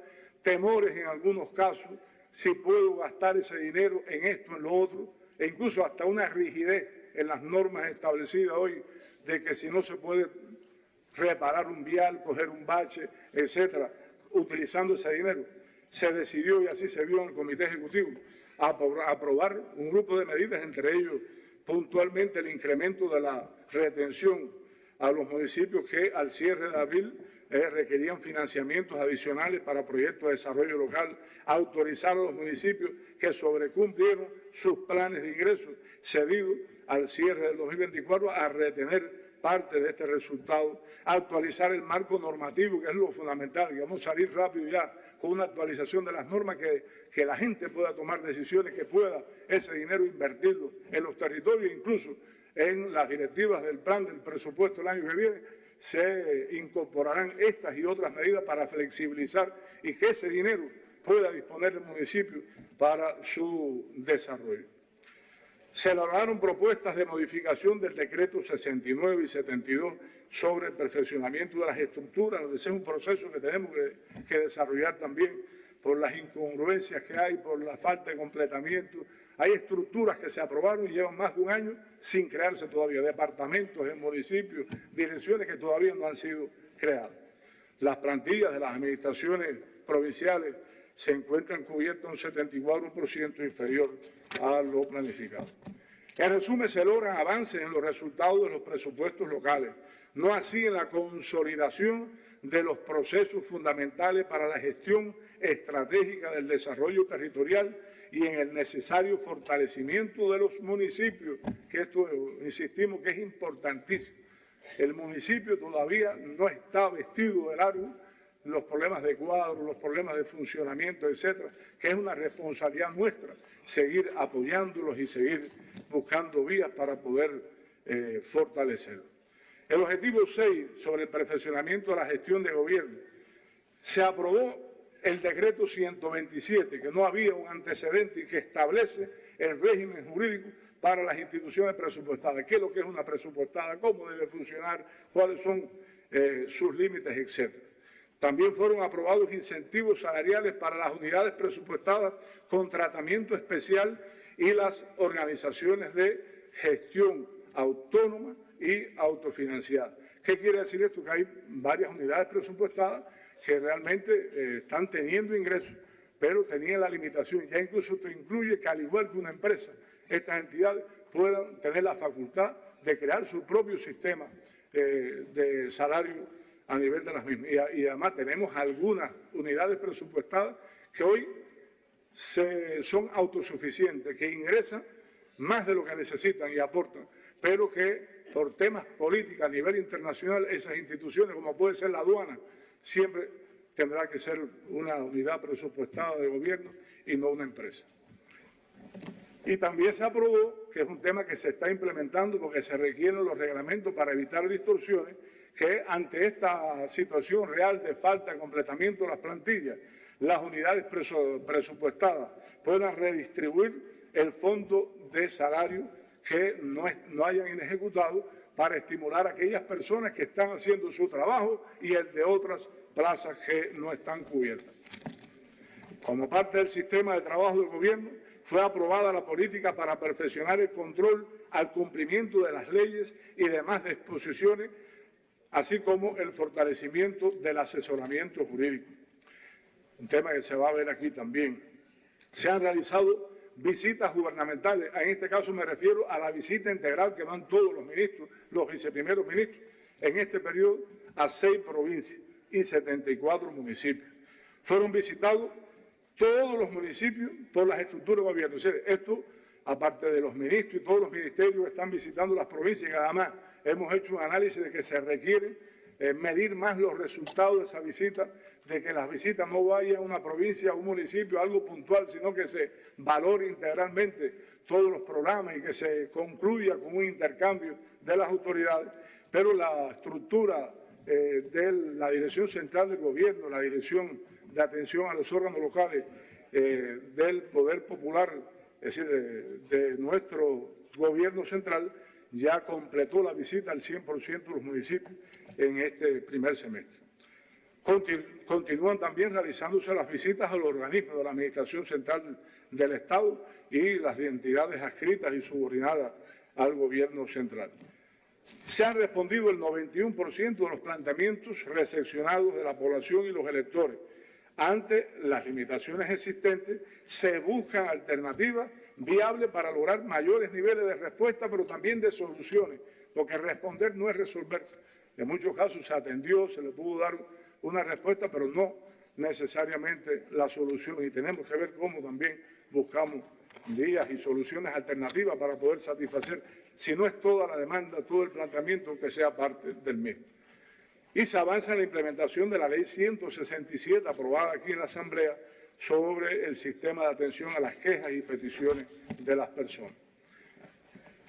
temores en algunos casos, si puedo gastar ese dinero en esto, en lo otro, e incluso hasta una rigidez en las normas establecidas hoy de que si no se puede reparar un vial, coger un bache, etcétera, utilizando ese dinero, se decidió, y así se vio en el Comité Ejecutivo, aprobar un grupo de medidas, entre ellos puntualmente el incremento de la retención a los municipios que al cierre de abril requerían financiamientos adicionales para proyectos de desarrollo local, autorizar a los municipios que sobrecumplieron sus planes de ingresos cedidos al cierre del 2024 a retener parte de este resultado, actualizar el marco normativo, que es lo fundamental, y vamos a salir rápido ya con una actualización de las normas que la gente pueda tomar decisiones, que pueda ese dinero invertirlo en los territorios, incluso en las directivas del plan del presupuesto el año que viene, se incorporarán estas y otras medidas para flexibilizar y que ese dinero pueda disponer el municipio para su desarrollo. Se elaboraron propuestas de modificación del decreto 69 y 72 sobre el perfeccionamiento de las estructuras. Ese es un proceso que tenemos que desarrollar también por las incongruencias que hay, por la falta de completamiento. Hay estructuras que se aprobaron y llevan más de un año sin crearse todavía, departamentos en municipios, direcciones que todavía no han sido creadas. Las plantillas de las administraciones provinciales se encuentran cubiertas un 74% inferior a lo planificado. En resumen, se logran avances en los resultados de los presupuestos locales, no así en la consolidación de los procesos fundamentales para la gestión estratégica del desarrollo territorial y en el necesario fortalecimiento de los municipios, que esto, insistimos, que es importantísimo. El municipio todavía no está vestido de largo, los problemas de cuadro, los problemas de funcionamiento, etcétera, que es una responsabilidad nuestra seguir apoyándolos y seguir buscando vías para poder fortalecerlos. El objetivo 6 sobre el perfeccionamiento de la gestión de gobierno. Se aprobó el decreto 127, que no había un antecedente y que establece el régimen jurídico para las instituciones presupuestadas. ¿Qué es lo que es una presupuestada? ¿Cómo debe funcionar? ¿Cuáles son sus límites, etcétera? También fueron aprobados incentivos salariales para las unidades presupuestadas con tratamiento especial y las organizaciones de gestión autónoma y autofinanciada. ¿Qué quiere decir esto? Que hay varias unidades presupuestadas que realmente están teniendo ingresos, pero tenían la limitación. Ya incluso esto incluye que, al igual que una empresa, estas entidades puedan tener la facultad de crear su propio sistema de salario a nivel de las mismas. Y además tenemos algunas unidades presupuestadas que hoy son autosuficientes, que ingresan más de lo que necesitan y aportan, pero que por temas políticos a nivel internacional, esas instituciones, como puede ser la aduana, siempre tendrá que ser una unidad presupuestada de gobierno y no una empresa. Y también se aprobó, que es un tema que se está implementando porque se requieren los reglamentos para evitar distorsiones, que ante esta situación real de falta de completamiento de las plantillas, las unidades presupuestadas puedan redistribuir el fondo de salario que no hayan ejecutado para estimular a aquellas personas que están haciendo su trabajo y el de otras plazas que no están cubiertas. Como parte del sistema de trabajo del gobierno, fue aprobada la política para perfeccionar el control al cumplimiento de las leyes y demás disposiciones, así como el fortalecimiento del asesoramiento jurídico. Un tema que se va a ver aquí también. Se han realizado visitas gubernamentales, en este caso me refiero a la visita integral que van todos los ministros, los viceprimeros ministros, en este periodo a 6 provincias y 74 municipios. fueron visitados todos los municipios por las estructuras de gobierno. O sea, esto, aparte de los ministros y todos los ministerios que están visitando las provincias, y además hemos hecho un análisis de que se requiere medir más los resultados de esa visita, de que las visitas no vayan a una provincia, a un municipio, algo puntual, sino que se valore integralmente todos los programas y que se concluya con un intercambio de las autoridades. Pero la estructura de la Dirección Central del Gobierno, la Dirección de Atención a los órganos locales del Poder Popular, es decir, de nuestro Gobierno central, ya completó la visita al 100% de los municipios en este primer semestre. Continúan también realizándose las visitas a los organismos de la Administración Central del Estado y las entidades adscritas y subordinadas al Gobierno central. Se han respondido el 91% de los planteamientos recepcionados de la población y los electores. Ante las limitaciones existentes, se buscan alternativas viables para lograr mayores niveles de respuesta, pero también de soluciones, porque responder no es resolver. En muchos casos se atendió, se le pudo dar una respuesta, pero no necesariamente la solución. Y tenemos que ver cómo también buscamos vías y soluciones alternativas para poder satisfacer, si no es toda la demanda, todo el planteamiento, que sea parte del mismo. Y se avanza en la implementación de la Ley 167, aprobada aquí en la Asamblea, sobre el sistema de atención a las quejas y peticiones de las personas.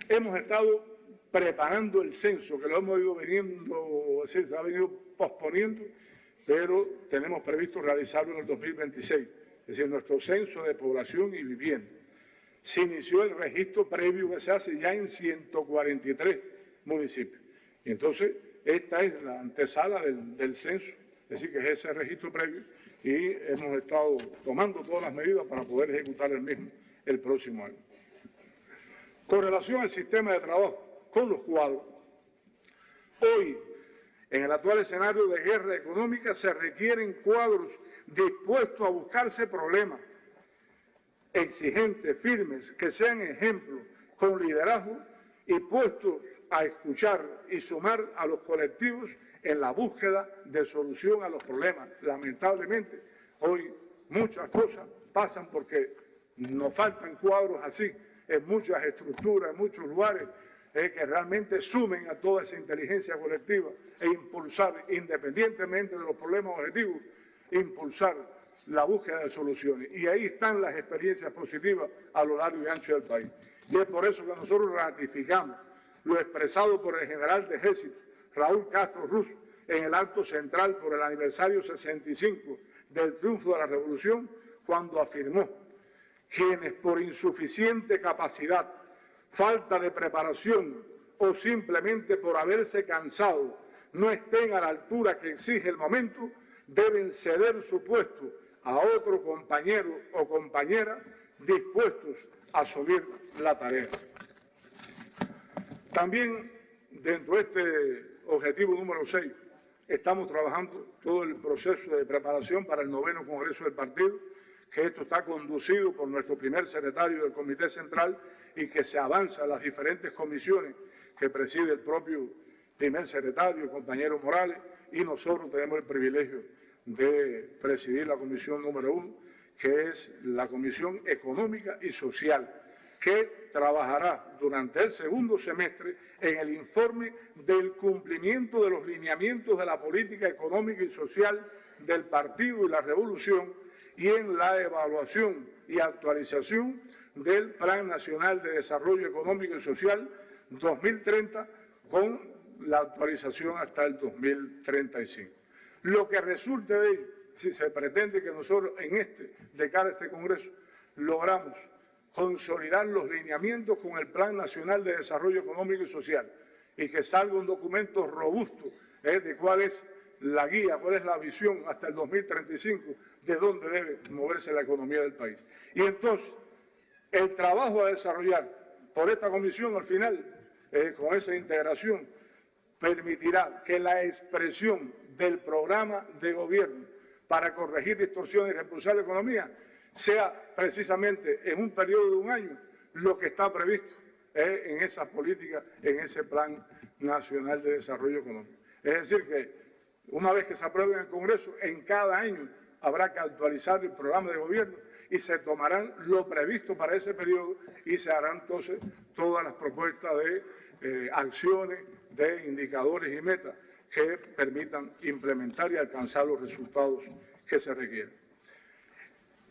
Hemos estado preparando el censo, que lo hemos ido se ha venido posponiendo, pero tenemos previsto realizarlo en el 2026, es decir, nuestro censo de población y vivienda. Se inició el registro previo que se hace ya en 143 municipios. Y entonces, esta es la antesala del censo, es decir, que es ese registro previo, y hemos estado tomando todas las medidas para poder ejecutar el mismo el próximo año. Con relación al sistema de trabajo con los cuadros, hoy, en el actual escenario de guerra económica, se requieren cuadros dispuestos a buscarse problemas, exigentes, firmes, que sean ejemplos, con liderazgo y puestos a escuchar y sumar a los colectivos en la búsqueda de solución a los problemas. Lamentablemente, hoy muchas cosas pasan porque nos faltan cuadros así en muchas estructuras, en muchos lugares, que realmente sumen a toda esa inteligencia colectiva e impulsar, independientemente de los problemas objetivos, impulsar la búsqueda de soluciones. Y ahí están las experiencias positivas a lo largo y ancho del país. Y es por eso que nosotros ratificamos lo expresado por el general de ejército, Raúl Castro Ruz, en el acto central por el aniversario 65 del triunfo de la Revolución, cuando afirmó: quienes por insuficiente capacidad, falta de preparación o simplemente por haberse cansado no estén a la altura que exige el momento, deben ceder su puesto a otro compañero o compañera dispuestos a asumir la tarea. También, dentro de este objetivo número 6, estamos trabajando todo el proceso de preparación para el 9º Congreso del Partido, que esto está conducido por nuestro primer secretario del Comité Central y que se avanza en las diferentes comisiones que preside el propio primer secretario, el compañero Morales, y nosotros tenemos el privilegio de presidir la comisión número 1, que es la Comisión Económica y Social, que trabajará durante el segundo semestre en el informe del cumplimiento de los lineamientos de la política económica y social del Partido y la Revolución y en la evaluación y actualización del Plan Nacional de Desarrollo Económico y Social 2030 con la actualización hasta el 2035. Lo que resulte de ello, si se pretende que nosotros de cara a este Congreso, logramos consolidar los lineamientos con el Plan Nacional de Desarrollo Económico y Social y que salga un documento robusto de cuál es la guía, cuál es la visión hasta el 2035 de dónde debe moverse la economía del país. Y entonces, el trabajo a desarrollar por esta comisión al final, con esa integración, permitirá que la expresión del programa de gobierno para corregir distorsiones y reimpulsar la economía sea precisamente en un periodo de un año lo que está previsto en esa política, en ese Plan Nacional de Desarrollo Económico. Es decir, que una vez que se apruebe en el Congreso, en cada año habrá que actualizar el programa de gobierno y se tomarán lo previsto para ese periodo y se harán entonces todas las propuestas de acciones, de indicadores y metas que permitan implementar y alcanzar los resultados que se requieren.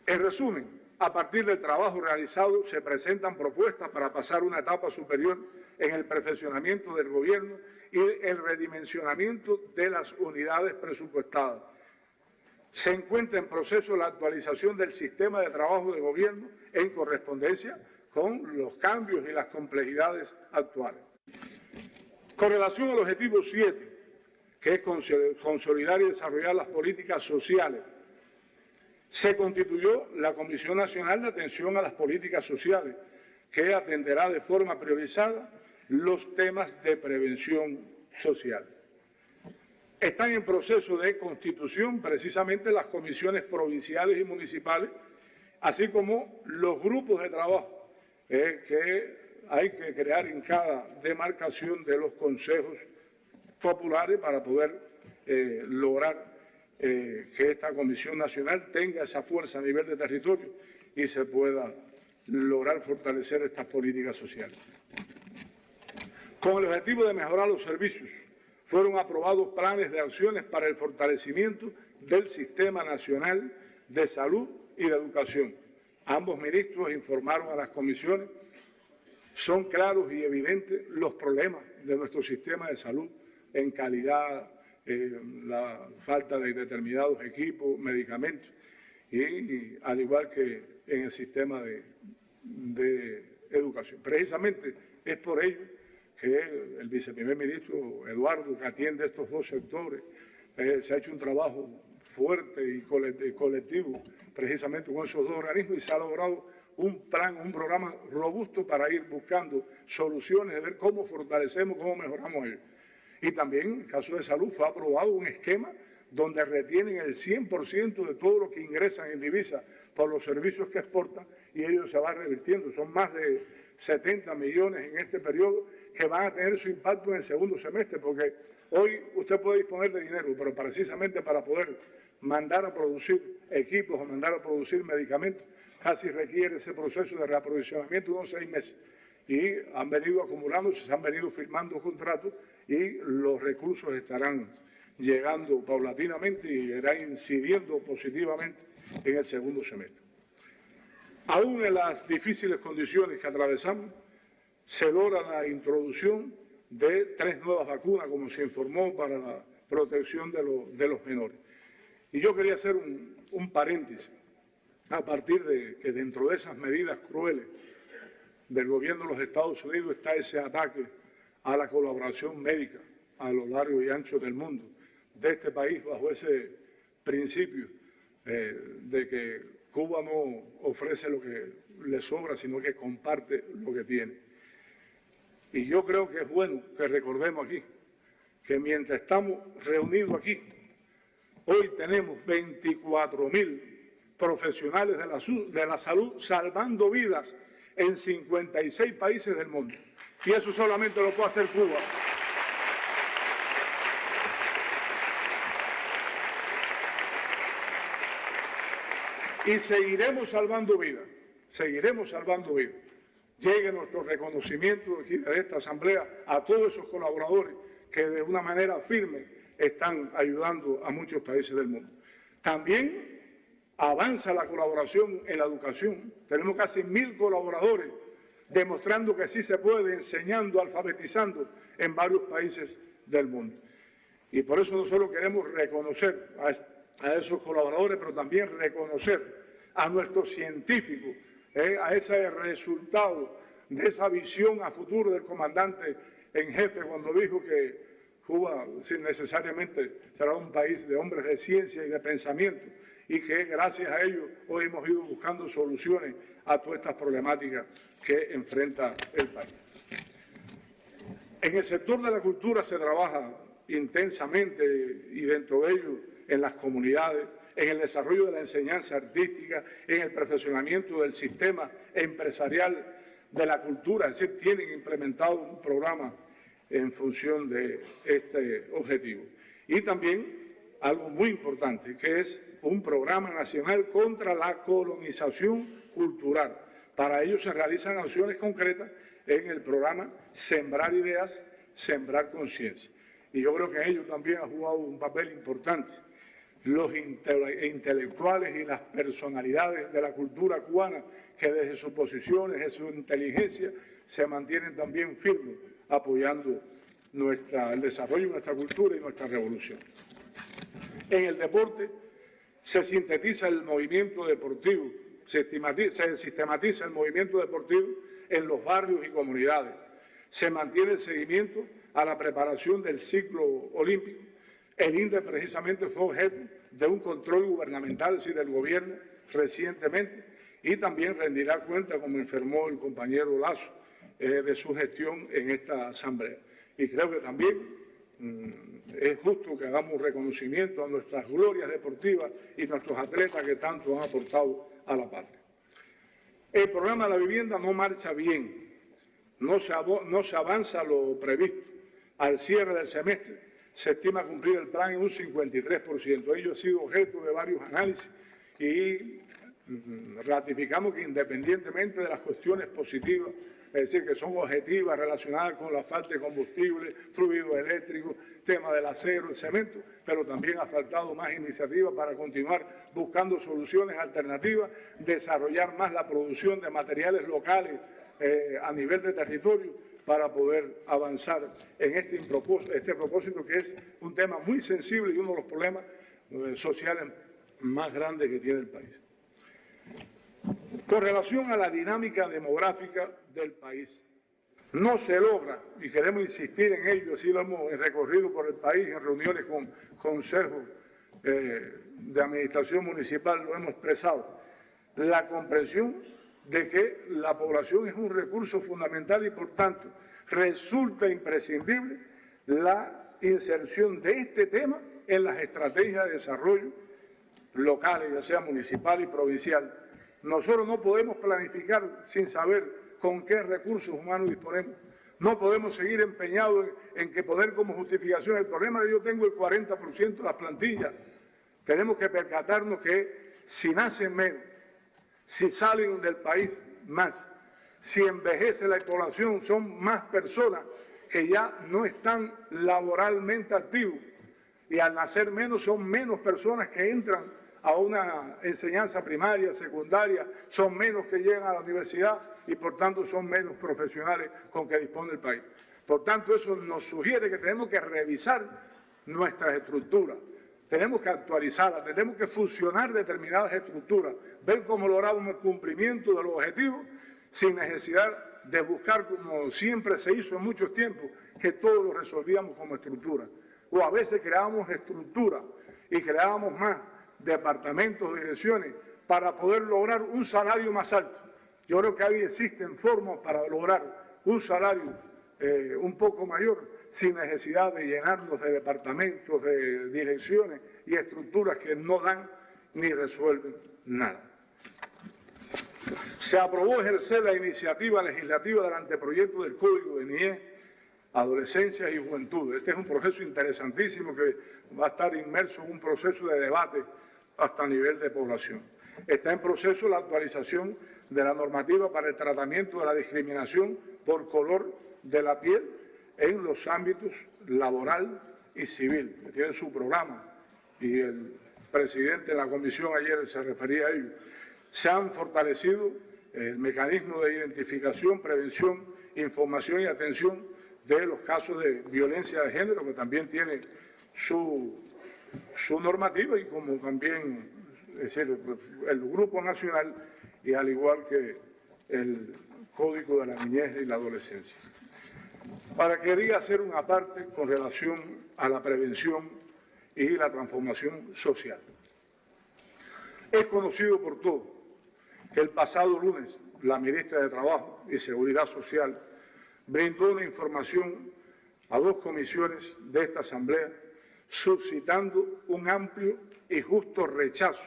En resumen, a partir del trabajo realizado se presentan propuestas para pasar una etapa superior en el perfeccionamiento del gobierno y el redimensionamiento de las unidades presupuestadas. Se encuentra en proceso la actualización del sistema de trabajo de gobierno en correspondencia con los cambios y las complejidades actuales. Con relación al objetivo 7, que es consolidar y desarrollar las políticas sociales, se constituyó la Comisión Nacional de Atención a las Políticas Sociales, que atenderá de forma priorizada los temas de prevención social. Están en proceso de constitución precisamente las comisiones provinciales y municipales, así como los grupos de trabajo que hay que crear en cada demarcación de los consejos populares para poder lograr que esta Comisión Nacional tenga esa fuerza a nivel de territorio y se pueda lograr fortalecer estas políticas sociales. Con el objetivo de mejorar los servicios, fueron aprobados planes de acciones para el fortalecimiento del Sistema Nacional de Salud y de Educación. Ambos ministros informaron a las comisiones. Son claros y evidentes los problemas de nuestro sistema de salud en calidad, la falta de determinados equipos, medicamentos, y al igual que en el sistema de educación. Precisamente es por ello que el viceprimer ministro Eduardo, que atiende estos dos sectores, se ha hecho un trabajo fuerte y colectivo precisamente con esos dos organismos y se ha logrado un plan, un programa robusto para ir buscando soluciones, de ver cómo fortalecemos, cómo mejoramos ello. Y también, en el caso de salud, fue aprobado un esquema donde retienen el 100% de todo lo que ingresan en divisa por los servicios que exportan y ello se va revirtiendo. Son más de 70 millones en este periodo que van a tener su impacto en el segundo semestre, porque hoy usted puede disponer de dinero, pero precisamente para poder mandar a producir equipos o mandar a producir medicamentos, casi requiere ese proceso de reaprovisionamiento de unos 6 meses. Y han venido acumulándose, se han venido firmando contratos y los recursos estarán llegando paulatinamente y irá incidiendo positivamente en el segundo semestre. Aún en las difíciles condiciones que atravesamos, se logra la introducción de 3 nuevas vacunas, como se informó, para la protección de los menores. Y yo quería hacer un paréntesis, a partir de que dentro de esas medidas crueles del gobierno de los Estados Unidos está ese ataque a la colaboración médica a lo largo y ancho del mundo, de este país bajo ese principio de que Cuba no ofrece lo que le sobra, sino que comparte lo que tiene. Y yo creo que es bueno que recordemos aquí que mientras estamos reunidos aquí, hoy tenemos 24.000 profesionales de la salud salvando vidas en 56 países del mundo. Y eso solamente lo puede hacer Cuba. Y seguiremos salvando vidas, seguiremos salvando vidas. Llegue nuestro reconocimiento aquí de esta Asamblea a todos esos colaboradores que de una manera firme están ayudando a muchos países del mundo. También avanza la colaboración en la educación. Tenemos casi 1.000 colaboradores demostrando que sí se puede, enseñando, alfabetizando en varios países del mundo. Y por eso nosotros queremos reconocer a esos colaboradores, pero también reconocer a nuestros científicos, a ese resultado de esa visión a futuro del comandante en jefe cuando dijo que Cuba necesariamente será un país de hombres de ciencia y de pensamiento y que gracias a ello hoy hemos ido buscando soluciones a todas estas problemáticas que enfrenta el país. En el sector de la cultura se trabaja intensamente y dentro de ello en las comunidades, en el desarrollo de la enseñanza artística, en el perfeccionamiento del sistema empresarial de la cultura, es decir, tienen implementado un programa en función de este objetivo. Y también algo muy importante, que es un programa nacional contra la colonización cultural. Para ello se realizan acciones concretas en el programa Sembrar Ideas, Sembrar Conciencia. Y yo creo que ellos también han jugado un papel importante. Los intelectuales y las personalidades de la cultura cubana que desde sus posiciones, desde su inteligencia, se mantienen también firmes apoyando el desarrollo de nuestra cultura y nuestra revolución. En el deporte se sintetiza el movimiento deportivo, se sistematiza el movimiento deportivo en los barrios y comunidades. Se mantiene el seguimiento a la preparación del ciclo olímpico. El INDE precisamente fue objeto de un control gubernamental, es decir, del gobierno recientemente, y también rendirá cuenta, como informó el compañero Lazo, de su gestión en esta asamblea. Y creo que también es justo que hagamos un reconocimiento a nuestras glorias deportivas y nuestros atletas que tanto han aportado a la patria. El programa de la vivienda no marcha bien, no se avanza lo previsto. Al cierre del semestre se estima cumplir el plan en un 53%. Ello ha sido objeto de varios análisis y ratificamos que independientemente de las cuestiones positivas, es decir, que son objetivas relacionadas con la falta de combustible, fluidos eléctricos, tema del acero, el cemento, pero también ha faltado más iniciativas para continuar buscando soluciones alternativas, desarrollar más la producción de materiales locales a nivel de territorio para poder avanzar en este propósito que es un tema muy sensible y uno de los problemas sociales más grandes que tiene el país. Con relación a la dinámica demográfica del país, no se logra, y queremos insistir en ello, así lo hemos recorrido por el país en reuniones con consejos de administración municipal, lo hemos expresado, la comprensión de que la población es un recurso fundamental y, por tanto, resulta imprescindible la inserción de este tema en las estrategias de desarrollo locales, ya sea municipal y provincial. Nosotros no podemos planificar sin saber con qué recursos humanos disponemos. No podemos seguir empeñados en que poner como justificación el problema que yo tengo el 40% de las plantillas. Tenemos que percatarnos que si nacen menos, si salen del país más, si envejece la población, son más personas que ya no están laboralmente activos y al nacer menos son menos personas que entran a una enseñanza primaria, secundaria, son menos que llegan a la universidad y por tanto son menos profesionales con que dispone el país. Por tanto, eso nos sugiere que tenemos que revisar nuestras estructuras, tenemos que actualizarlas, tenemos que fusionar determinadas estructuras, ver cómo logramos el cumplimiento de los objetivos sin necesidad de buscar, como siempre se hizo en muchos tiempos, que todo lo resolvíamos como estructura. O a veces creábamos estructuras y creábamos más departamentos, direcciones, para poder lograr un salario más alto. Yo creo que ahí existen formas para lograr un salario un poco mayor, sin necesidad de llenarnos de departamentos, de direcciones y estructuras que no dan ni resuelven nada. Se aprobó ejercer la iniciativa legislativa del anteproyecto del Código de Niñez, Adolescencia y Juventud. Este es un proceso interesantísimo que va a estar inmerso en un proceso de debate hasta nivel de población. Está en proceso la actualización de la normativa para el tratamiento de la discriminación por color de la piel en los ámbitos laboral y civil, que tiene su programa, y el presidente de la comisión ayer se refería a ello. Se han fortalecido el mecanismo de identificación, prevención, información y atención de los casos de violencia de género, que también tiene su normativa y como también es decir, el Grupo Nacional y al igual que el Código de la Niñez y la Adolescencia. Quería hacer una parte con relación a la prevención y la transformación social. Es conocido por todos que el pasado lunes la ministra de Trabajo y Seguridad Social brindó una información a dos comisiones de esta Asamblea suscitando un amplio y justo rechazo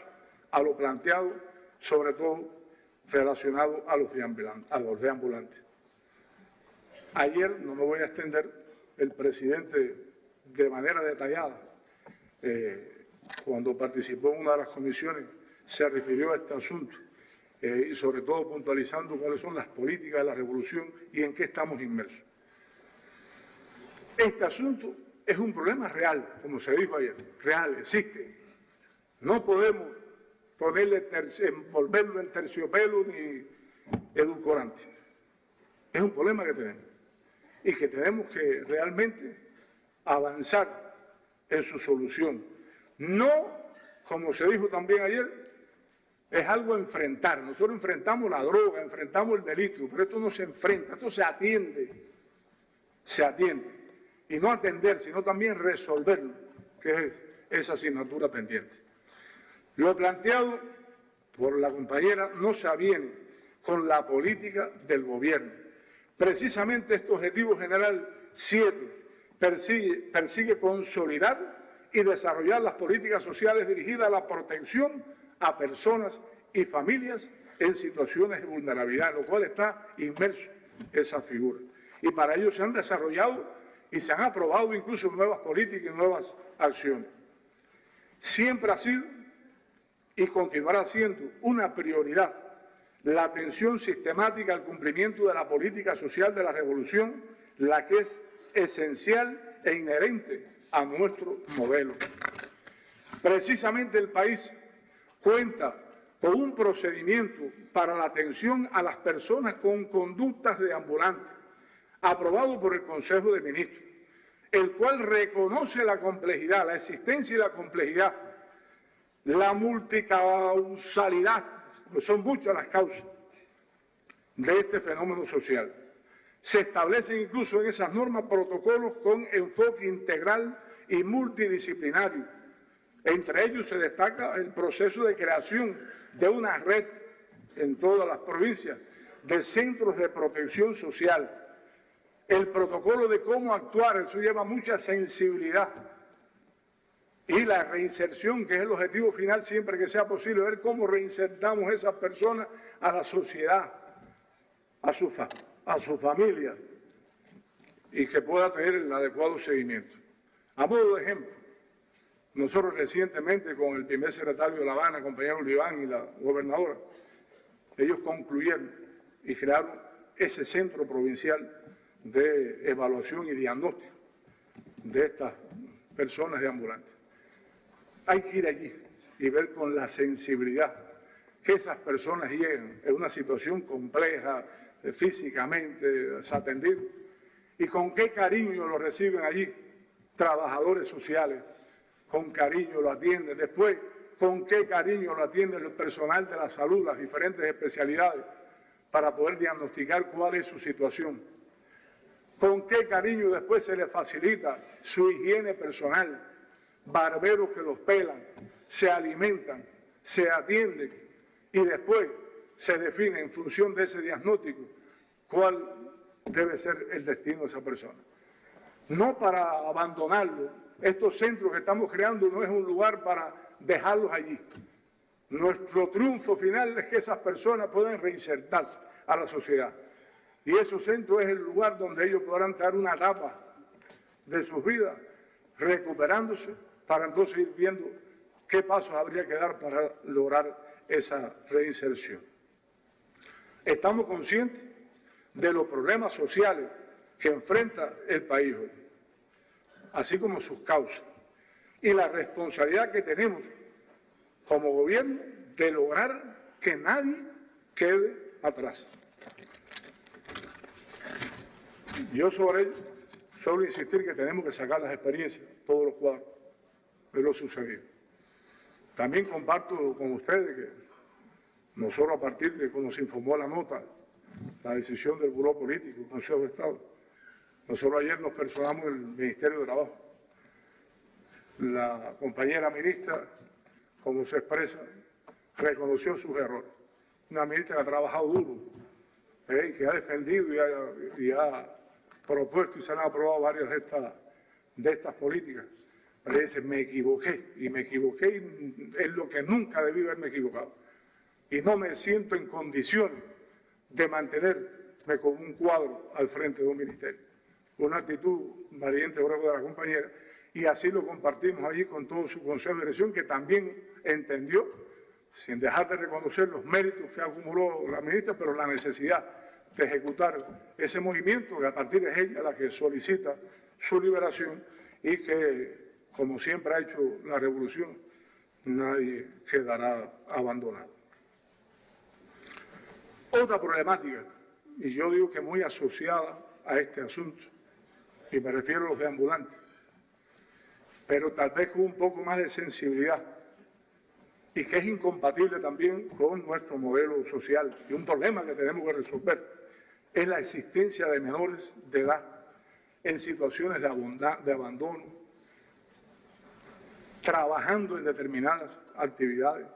a lo planteado, sobre todo relacionado a los deambulantes. Ayer, no me voy a extender, el presidente de manera detallada cuando participó en una de las comisiones, se refirió a este asunto, y sobre todo puntualizando cuáles son las políticas de la revolución y en qué estamos inmersos. Este asunto es un problema real, como se dijo ayer, real, existe. No podemos envolverlo en terciopelo ni edulcorante. Es un problema que tenemos y que tenemos que realmente avanzar en su solución. No, como se dijo también ayer, es algo a enfrentar. Nosotros enfrentamos la droga, enfrentamos el delito, pero esto no se enfrenta, esto se atiende. Y no atender, sino también resolverlo, que es esa asignatura pendiente. Lo planteado por la compañera no se aviene con la política del gobierno. Precisamente este objetivo general 7 persigue consolidar y desarrollar las políticas sociales dirigidas a la protección a personas y familias en situaciones de vulnerabilidad, en lo cual está inmerso esa figura. Y para ello se han desarrollado y se han aprobado incluso nuevas políticas y nuevas acciones. Siempre ha sido y continuará siendo una prioridad la atención sistemática al cumplimiento de la política social de la revolución, la que es esencial e inherente a nuestro modelo. Precisamente el país cuenta con un procedimiento para la atención a las personas con conductas deambulantes, aprobado por el Consejo de Ministros, el cual reconoce la complejidad, la existencia y la complejidad, la multicausalidad, pues son muchas las causas de este fenómeno social. Se establecen incluso en esas normas protocolos con enfoque integral y multidisciplinario. Entre ellos se destaca el proceso de creación de una red en todas las provincias de centros de protección social. El protocolo de cómo actuar, eso lleva mucha sensibilidad. Y la reinserción, que es el objetivo final siempre que sea posible, ver cómo reinsertamos a esas personas a la sociedad, a su familia, y que pueda tener el adecuado seguimiento. A modo de ejemplo, nosotros recientemente con el primer secretario de La Habana, compañero Oliván y la gobernadora, ellos concluyeron y crearon ese centro provincial de evaluación y diagnóstico de estas personas deambulantes. Hay que ir allí y ver con la sensibilidad que esas personas llegan en una situación compleja, físicamente desatendidos, y con qué cariño lo reciben allí trabajadores sociales, con cariño lo atienden. Después, con qué cariño lo atiende el personal de la salud, las diferentes especialidades, para poder diagnosticar cuál es su situación. Con qué cariño después se les facilita su higiene personal, barberos que los pelan, se alimentan, se atienden y después se define en función de ese diagnóstico cuál debe ser el destino de esa persona. No para abandonarlo. Estos centros que estamos creando no es un lugar para dejarlos allí. Nuestro triunfo final es que esas personas puedan reinsertarse a la sociedad. Y esos centros es el lugar donde ellos podrán tener una etapa de sus vidas recuperándose para entonces ir viendo qué pasos habría que dar para lograr esa reinserción. Estamos conscientes de los problemas sociales que enfrenta el país hoy, así como sus causas, y la responsabilidad que tenemos como gobierno de lograr que nadie quede atrás. Yo sobre ello suelo insistir que tenemos que sacar las experiencias, todos los cuadros de lo sucedido. También comparto con ustedes que nosotros, a partir de cuando se informó la nota, la decisión del Buró Político, el Consejo de Estado, nosotros ayer nos personamos en el Ministerio de Trabajo. La compañera ministra, como se expresa, reconoció sus errores. Una ministra que ha trabajado duro, que ha defendido y ha propuesto y se han aprobado varias de estas políticas. Pero ella dice, me equivoqué, y me equivoqué en lo que nunca debí haberme equivocado. Y no me siento en condiciones de mantenerme con un cuadro al frente de un ministerio. Una actitud valiente, creo, de la compañera, y así lo compartimos allí con todo su Consejo de Dirección, que también entendió, sin dejar de reconocer los méritos que acumuló la ministra, pero la necesidad de ejecutar ese movimiento, que a partir de ella la que solicita su liberación y que, como siempre ha hecho la revolución, nadie quedará abandonado. Otra problemática, y yo digo que muy asociada a este asunto, y me refiero a los deambulantes, pero tal vez con un poco más de sensibilidad, y que es incompatible también con nuestro modelo social, y un problema que tenemos que resolver, es la existencia de menores de edad en situaciones de abandono, trabajando en determinadas actividades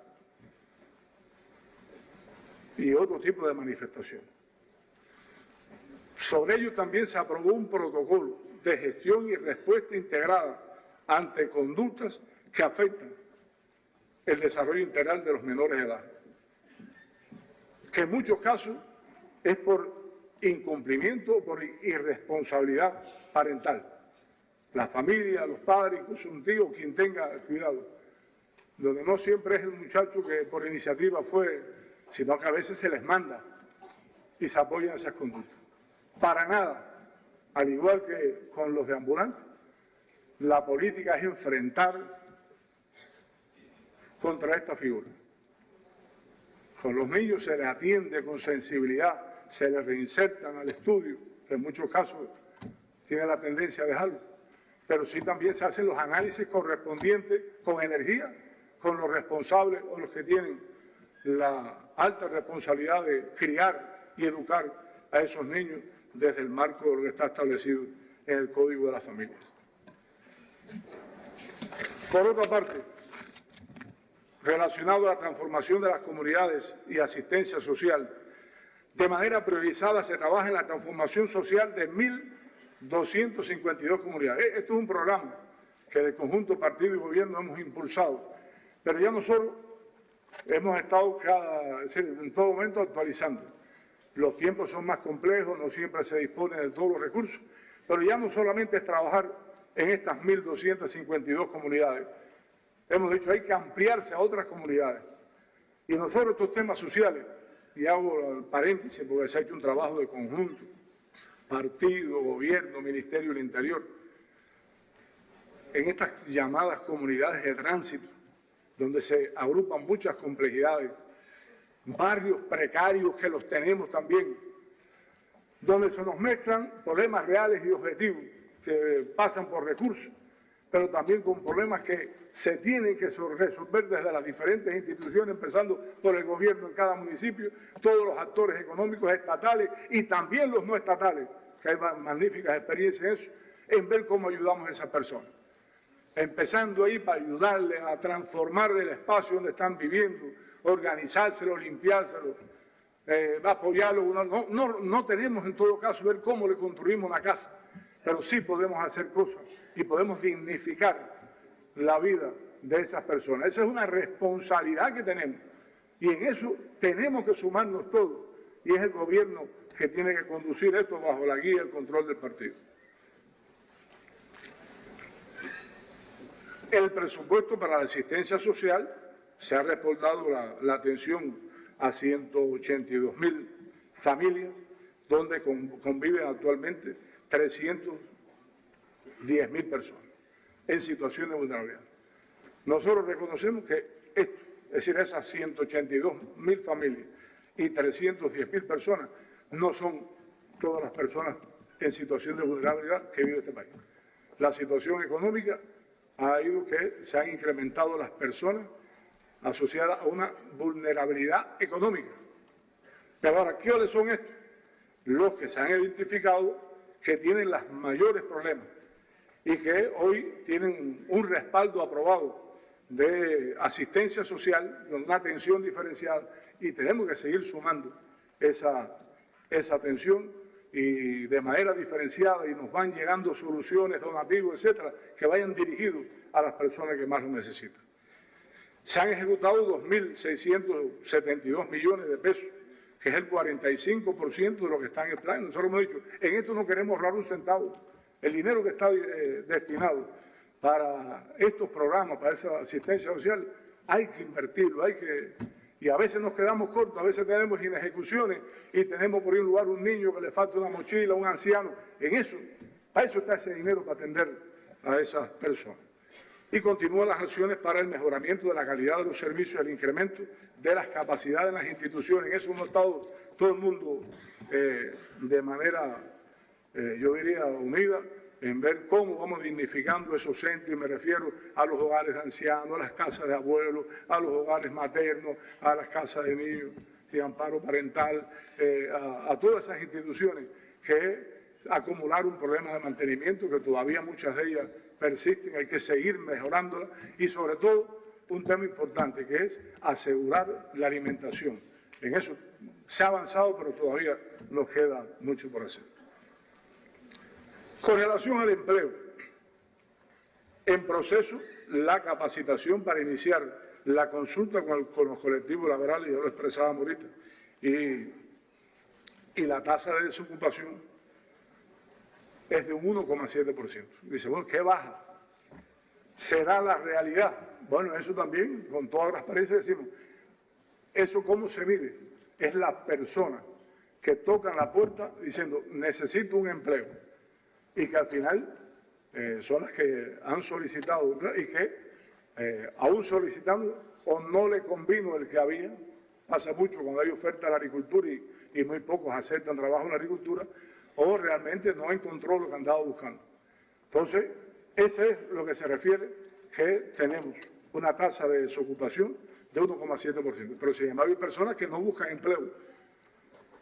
y otro tipo de manifestaciones. Sobre ello también se aprobó un protocolo de gestión y respuesta integrada ante conductas que afectan el desarrollo integral de los menores de edad, que en muchos casos es por incumplimiento o por irresponsabilidad parental. La familia, los padres, incluso un tío, quien tenga cuidado, donde no siempre es el muchacho que por iniciativa fue, sino que a veces se les manda y se apoyan esas conductas. Para nada, al igual que con los deambulantes, la política es enfrentar contra esta figura. Con los niños se les atiende con sensibilidad, se les reinsertan al estudio, que en muchos casos tiene la tendencia a dejarlo, pero sí también se hacen los análisis correspondientes con energía, con los responsables o los que tienen la alta responsabilidad de criar y educar a esos niños desde el marco de lo que está establecido en el Código de las Familias. Por otra parte, relacionado a la transformación de las comunidades y asistencia social, de manera priorizada se trabaja en la transformación social de 1.252 comunidades. Esto es un programa que de conjunto partido y gobierno hemos impulsado, pero ya nosotros hemos estado en todo momento actualizando. Los tiempos son más complejos, no siempre se dispone de todos los recursos, pero ya no solamente es trabajar en estas 1.252 comunidades. Hemos dicho hay que ampliarse a otras comunidades. Y nosotros estos temas sociales, y hago el paréntesis porque se ha hecho un trabajo de conjunto, partido, gobierno, Ministerio del Interior, en estas llamadas comunidades de tránsito, donde se agrupan muchas complejidades, barrios precarios que los tenemos también, donde se nos mezclan problemas reales y objetivos que pasan por recursos, pero también con problemas que se tienen que resolver desde las diferentes instituciones, empezando por el gobierno en cada municipio, todos los actores económicos estatales y también los no estatales, que hay magníficas experiencias en eso, en ver cómo ayudamos a esas personas. Empezando ahí para ayudarles a transformar el espacio donde están viviendo, organizárselo, limpiárselo, apoyarlo. No tenemos en todo caso ver cómo le construimos una casa, pero sí podemos hacer cosas y podemos dignificar la vida de esas personas. Esa es una responsabilidad que tenemos y en eso tenemos que sumarnos todos y es el gobierno que tiene que conducir esto bajo la guía y el control del partido. El presupuesto para la asistencia social se ha respaldado la atención a 182.000 familias, donde conviven actualmente 310.000 personas en situación de vulnerabilidad. Nosotros reconocemos que esto, es decir, esas 182.000 familias y 310.000 personas, no son todas las personas en situación de vulnerabilidad que vive este país. La situación económica ha ido que se han incrementado las personas asociadas a una vulnerabilidad económica. Pero ahora, ¿qué son estos? Los que se han identificado que tienen los mayores problemas y que hoy tienen un respaldo aprobado de asistencia social, con una atención diferenciada, y tenemos que seguir sumando esa atención y de manera diferenciada, y nos van llegando soluciones, donativos, etcétera, que vayan dirigidos a las personas que más lo necesitan. Se han ejecutado 2.672 millones de pesos, que es el 45% de lo que está en el plan. Nosotros hemos dicho, en esto no queremos ahorrar un centavo. El dinero que está destinado para estos programas, para esa asistencia social, hay que invertirlo, y a veces nos quedamos cortos, a veces tenemos inejecuciones y tenemos por ahí un lugar un niño que le falta una mochila, un anciano. Para eso está ese dinero, para atender a esas personas. Y continúan las acciones para el mejoramiento de la calidad de los servicios, el incremento de las capacidades en las instituciones. En eso hemos estado todo el mundo de manera, yo diría, unida, en ver cómo vamos dignificando esos centros, y me refiero a los hogares de ancianos, a las casas de abuelos, a los hogares maternos, a las casas de niños de amparo parental, a todas esas instituciones que acumularon problemas de mantenimiento, que todavía muchas de ellas persisten, hay que seguir mejorándolas, y sobre todo un tema importante que es asegurar la alimentación. En eso se ha avanzado, pero todavía nos queda mucho por hacer. Con relación al empleo, en proceso la capacitación para iniciar la consulta con los colectivos laborales, ya lo expresábamos ahorita, y la tasa de desocupación es de un 1,7%. Dice, bueno, ¿qué baja? ¿Será la realidad? Bueno, eso también, con toda transparencia decimos, ¿eso cómo se mide? Es la persona que toca la puerta diciendo, necesito un empleo, y que al final son las que han solicitado y que aún solicitando o no le convino el que había. Pasa mucho cuando hay oferta a la agricultura y muy pocos aceptan trabajo en la agricultura, o realmente no encontró lo que andaba buscando. Entonces, ese es lo que se refiere, que tenemos una tasa de desocupación de 1,7%. Pero sin embargo hay personas que no buscan empleo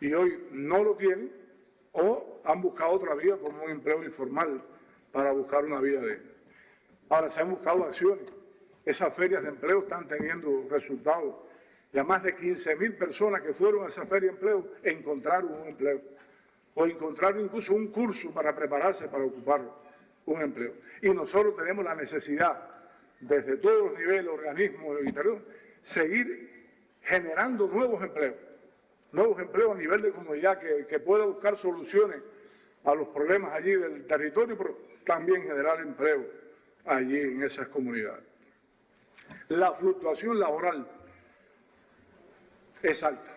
y hoy no lo tienen, o han buscado otra vía como un empleo informal para buscar una vida de... Ahora se han buscado acciones. Esas ferias de empleo están teniendo resultados. Ya más de 15.000 personas que fueron a esa feria de empleo encontraron un empleo, o encontraron incluso un curso para prepararse para ocupar un empleo. Y nosotros tenemos la necesidad, desde todos los niveles, organismos y seguir generando nuevos empleos a nivel de comunidad que pueda buscar soluciones a los problemas allí del territorio, pero también generar empleo allí en esas comunidades. La fluctuación laboral es alta,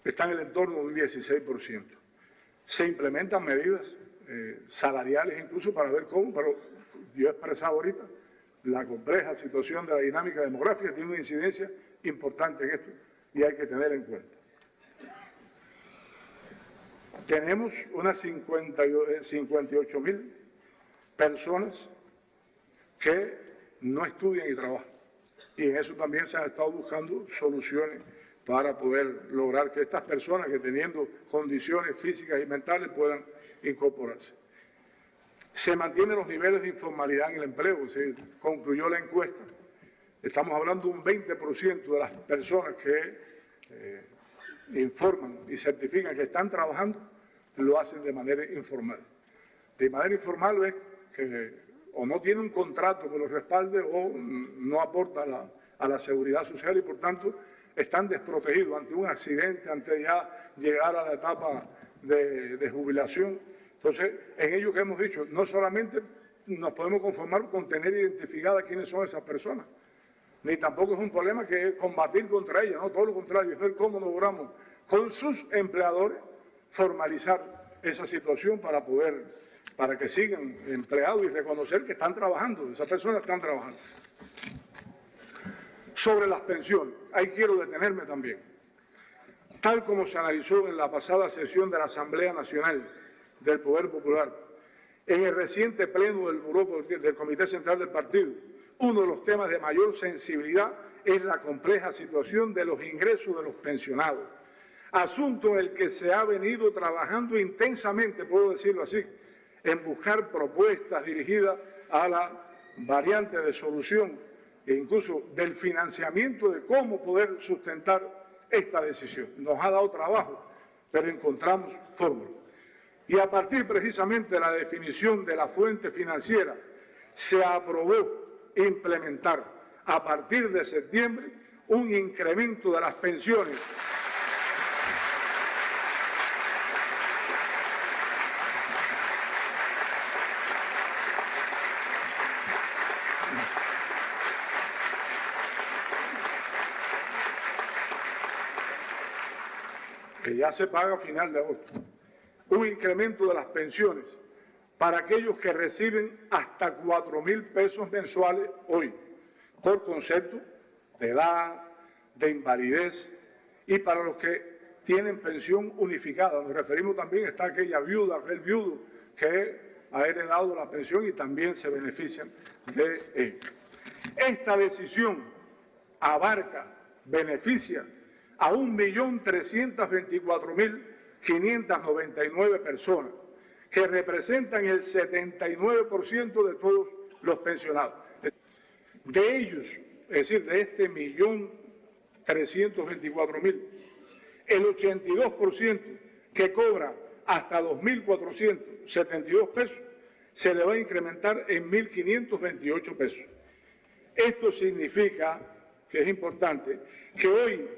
está en el entorno de un 16%. Se implementan medidas salariales incluso para ver cómo, pero yo he expresado ahorita, la compleja situación de la dinámica demográfica tiene una incidencia importante en esto y hay que tener en cuenta. Tenemos unas 58.000 personas que no estudian y trabajan. Y en eso también se han estado buscando soluciones para poder lograr que estas personas que teniendo condiciones físicas y mentales puedan incorporarse. Se mantienen los niveles de informalidad en el empleo, se concluyó la encuesta. Estamos hablando de un 20% de las personas que informan y certifican que están trabajando, lo hacen de manera informal. De manera informal es que o no tiene un contrato que los respalde o no aporta a la seguridad social y por tanto están desprotegidos ante un accidente, ante ya llegar a la etapa de jubilación. Entonces, en ello que hemos dicho, no solamente nos podemos conformar con tener identificadas quiénes son esas personas, ni tampoco es un problema que combatir contra ellas, no, todo lo contrario, es ver cómo logramos con sus empleadores formalizar esa situación para que sigan empleados y reconocer que están trabajando, esas personas están trabajando. Sobre las pensiones, ahí quiero detenerme también. Tal como se analizó en la pasada sesión de la Asamblea Nacional del Poder Popular, en el reciente pleno del Buró del Comité Central del Partido, uno de los temas de mayor sensibilidad es la compleja situación de los ingresos de los pensionados, asunto en el que se ha venido trabajando intensamente, puedo decirlo así, en buscar propuestas dirigidas a la variante de solución e incluso del financiamiento de cómo poder sustentar esta decisión. Nos ha dado trabajo, pero encontramos fórmulas. Y a partir precisamente de la definición de la fuente financiera, se aprobó implementar a partir de septiembre un incremento de las pensiones ya se paga a final de agosto. Un incremento de las pensiones para aquellos que reciben hasta 4.000 pesos mensuales hoy, por concepto de edad, de invalidez, y para los que tienen pensión unificada. Nos referimos también, está aquella viuda, aquel viudo que ha heredado la pensión y también se benefician de ello. Esta decisión beneficia a 1.324.599 personas, que representan el 79% de todos los pensionados. De ellos, es decir, de este 1.324.000, el 82% que cobra hasta 2.472 pesos se le va a incrementar en 1.528 pesos. Esto significa, que es importante, que hoy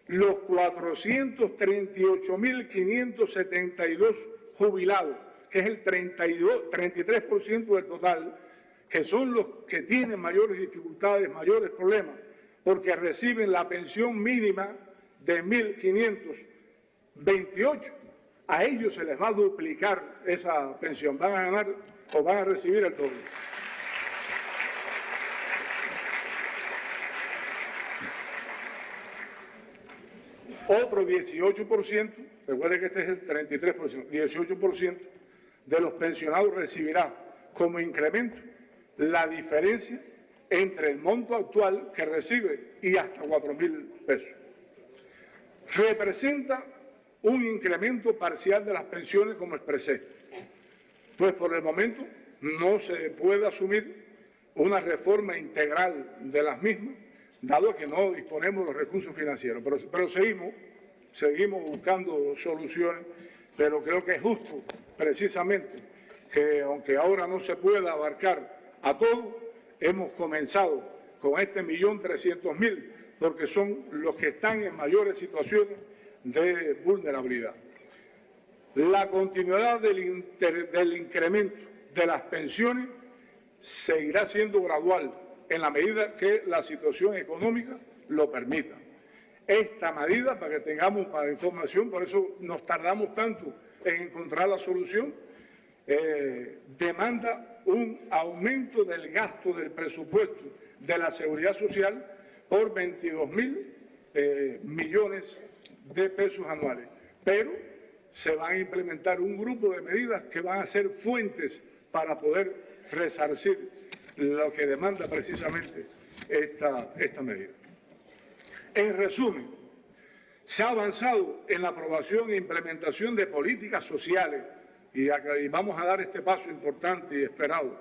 los 438.572 jubilados, que es el 33% del total, que son los que tienen mayores dificultades, mayores problemas, porque reciben la pensión mínima de 1.528, a ellos se les va a duplicar esa pensión, van a ganar o van a recibir el doble. Otro 18%, recuerden que este es el 33%, 18% de los pensionados recibirá como incremento la diferencia entre el monto actual que recibe y hasta 4.000 pesos. Representa un incremento parcial de las pensiones, como expresé, pues por el momento no se puede asumir una reforma integral de las mismas, dado que no disponemos de los recursos financieros. Pero seguimos buscando soluciones, pero creo que es justo, precisamente, que aunque ahora no se pueda abarcar a todos, hemos comenzado con este 1.300.000, porque son los que están en mayores situaciones de vulnerabilidad. La continuidad del incremento de las pensiones seguirá siendo gradual en la medida que la situación económica lo permita. Esta medida, para que tengamos para información, por eso nos tardamos tanto en encontrar la solución, demanda un aumento del gasto del presupuesto de la Seguridad Social por 22.000 millones de pesos anuales. Pero se van a implementar un grupo de medidas que van a ser fuentes para poder resarcir lo que demanda precisamente esta medida. En resumen, se ha avanzado en la aprobación e implementación de políticas sociales y vamos a dar este paso importante y esperado,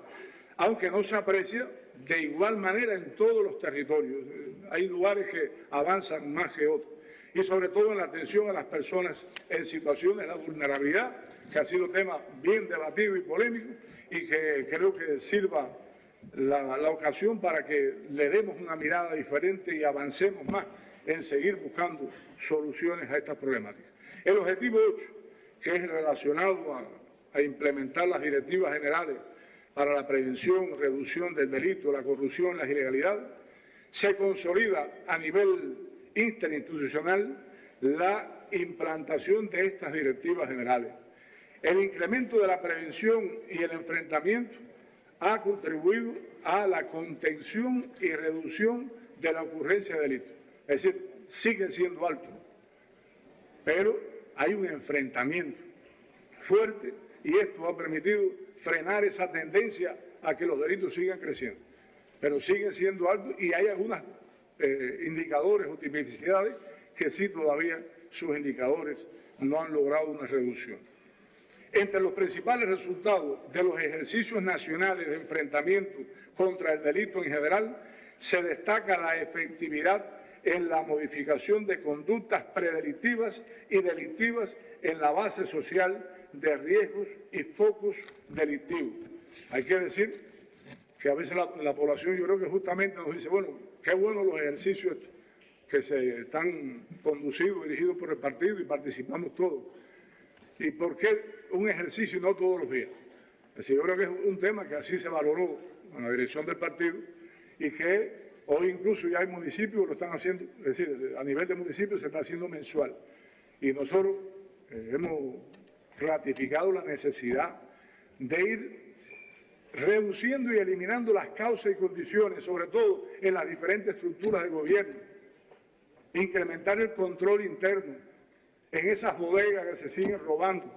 aunque no se aprecia de igual manera en todos los territorios. Hay lugares que avanzan más que otros, y sobre todo en la atención a las personas en situaciones de vulnerabilidad, que ha sido tema bien debatido y polémico, y que creo que sirva la ocasión para que le demos una mirada diferente y avancemos más en seguir buscando soluciones a estas problemáticas. El objetivo 8, que es relacionado a implementar las directivas generales para la prevención, reducción del delito, la corrupción, las ilegalidades, se consolida a nivel interinstitucional la implantación de estas directivas generales. El incremento de la prevención y el enfrentamiento ha contribuido a la contención y reducción de la ocurrencia de delitos. Es decir, siguen siendo altos, pero hay un enfrentamiento fuerte y esto ha permitido frenar esa tendencia a que los delitos sigan creciendo. Pero siguen siendo altos y hay algunos indicadores o tipicidades que sí todavía sus indicadores no han logrado una reducción. Entre los principales resultados de los ejercicios nacionales de enfrentamiento contra el delito en general, se destaca la efectividad en la modificación de conductas predelictivas y delictivas en la base social de riesgos y focos delictivos. Hay que decir que a veces la población, yo creo que justamente nos dice, bueno, qué bueno los ejercicios que se están conducidos, dirigidos por el partido y participamos todos. ¿Y por qué un ejercicio y no todos los días? Es decir, yo creo que es un tema que así se valoró en la dirección del partido y que hoy incluso ya hay municipios que lo están haciendo, es decir, a nivel de municipios se está haciendo mensual. Y nosotros hemos ratificado la necesidad de ir reduciendo y eliminando las causas y condiciones, sobre todo en las diferentes estructuras de gobierno, incrementar el control interno en esas bodegas que se siguen robando,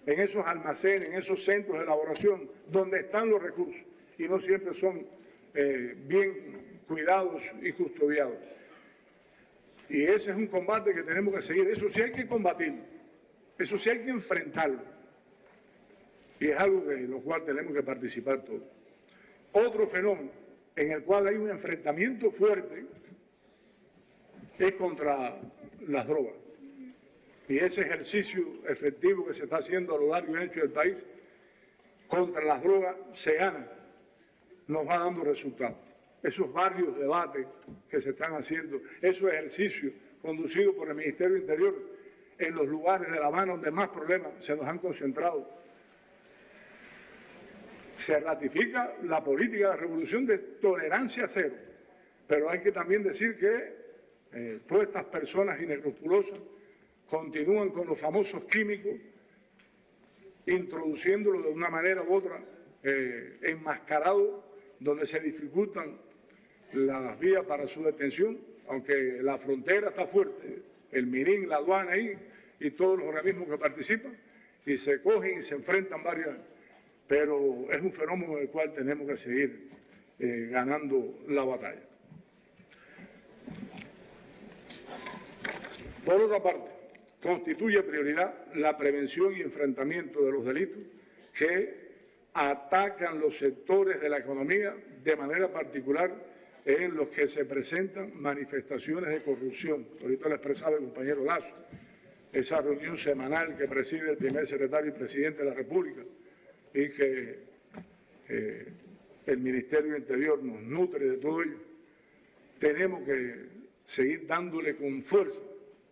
en esos almacenes, en esos centros de elaboración, donde están los recursos y no siempre son bien cuidados y custodiados. Y ese es un combate que tenemos que seguir. Eso sí hay que combatirlo, eso sí hay que enfrentarlo. Y es algo en lo cual tenemos que participar todos. Otro fenómeno en el cual hay un enfrentamiento fuerte es contra las drogas. Y ese ejercicio efectivo que se está haciendo a lo largo y ancho del país contra las drogas se gana, nos va dando resultados. Esos varios debates que se están haciendo, esos ejercicios conducidos por el Ministerio del Interior en los lugares de La Habana donde más problemas se nos han concentrado. Se ratifica la política de la revolución de tolerancia cero, pero hay que también decir que todas estas personas inescrupulosas continúan con los famosos químicos, introduciéndolo de una manera u otra, enmascarado, donde se dificultan las vías para su detención, aunque la frontera está fuerte, el MIRIN, la aduana ahí, y todos los organismos que participan, y se cogen y se enfrentan varias, pero es un fenómeno en el cual tenemos que seguir ganando la batalla. Por otra parte, constituye prioridad la prevención y enfrentamiento de los delitos que atacan los sectores de la economía, de manera particular en los que se presentan manifestaciones de corrupción. Ahorita lo expresaba el compañero Lazo, esa reunión semanal que preside el primer secretario y presidente de la República y que el Ministerio del Interior nos nutre de todo ello. Tenemos que seguir dándole con fuerza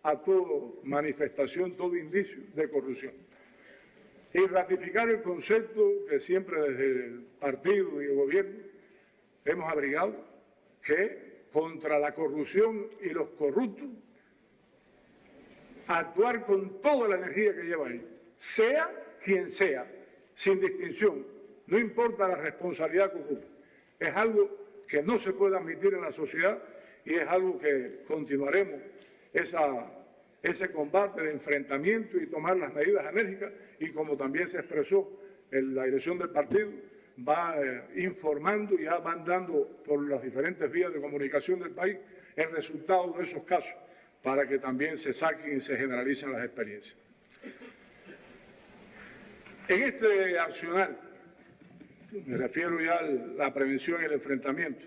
a toda manifestación, todo indicio de corrupción. Y ratificar el concepto que siempre desde el partido y el gobierno hemos abrigado, que contra la corrupción y los corruptos, actuar con toda la energía que lleva ahí, sea quien sea, sin distinción, no importa la responsabilidad que ocupe. Es algo que no se puede admitir en la sociedad y es algo que continuaremos ese combate de enfrentamiento y tomar las medidas enérgicas, y como también se expresó en la dirección del partido, va informando y ya van dando por las diferentes vías de comunicación del país el resultado de esos casos para que también se saquen y se generalicen las experiencias. En este accionar, me refiero ya a la prevención y el enfrentamiento,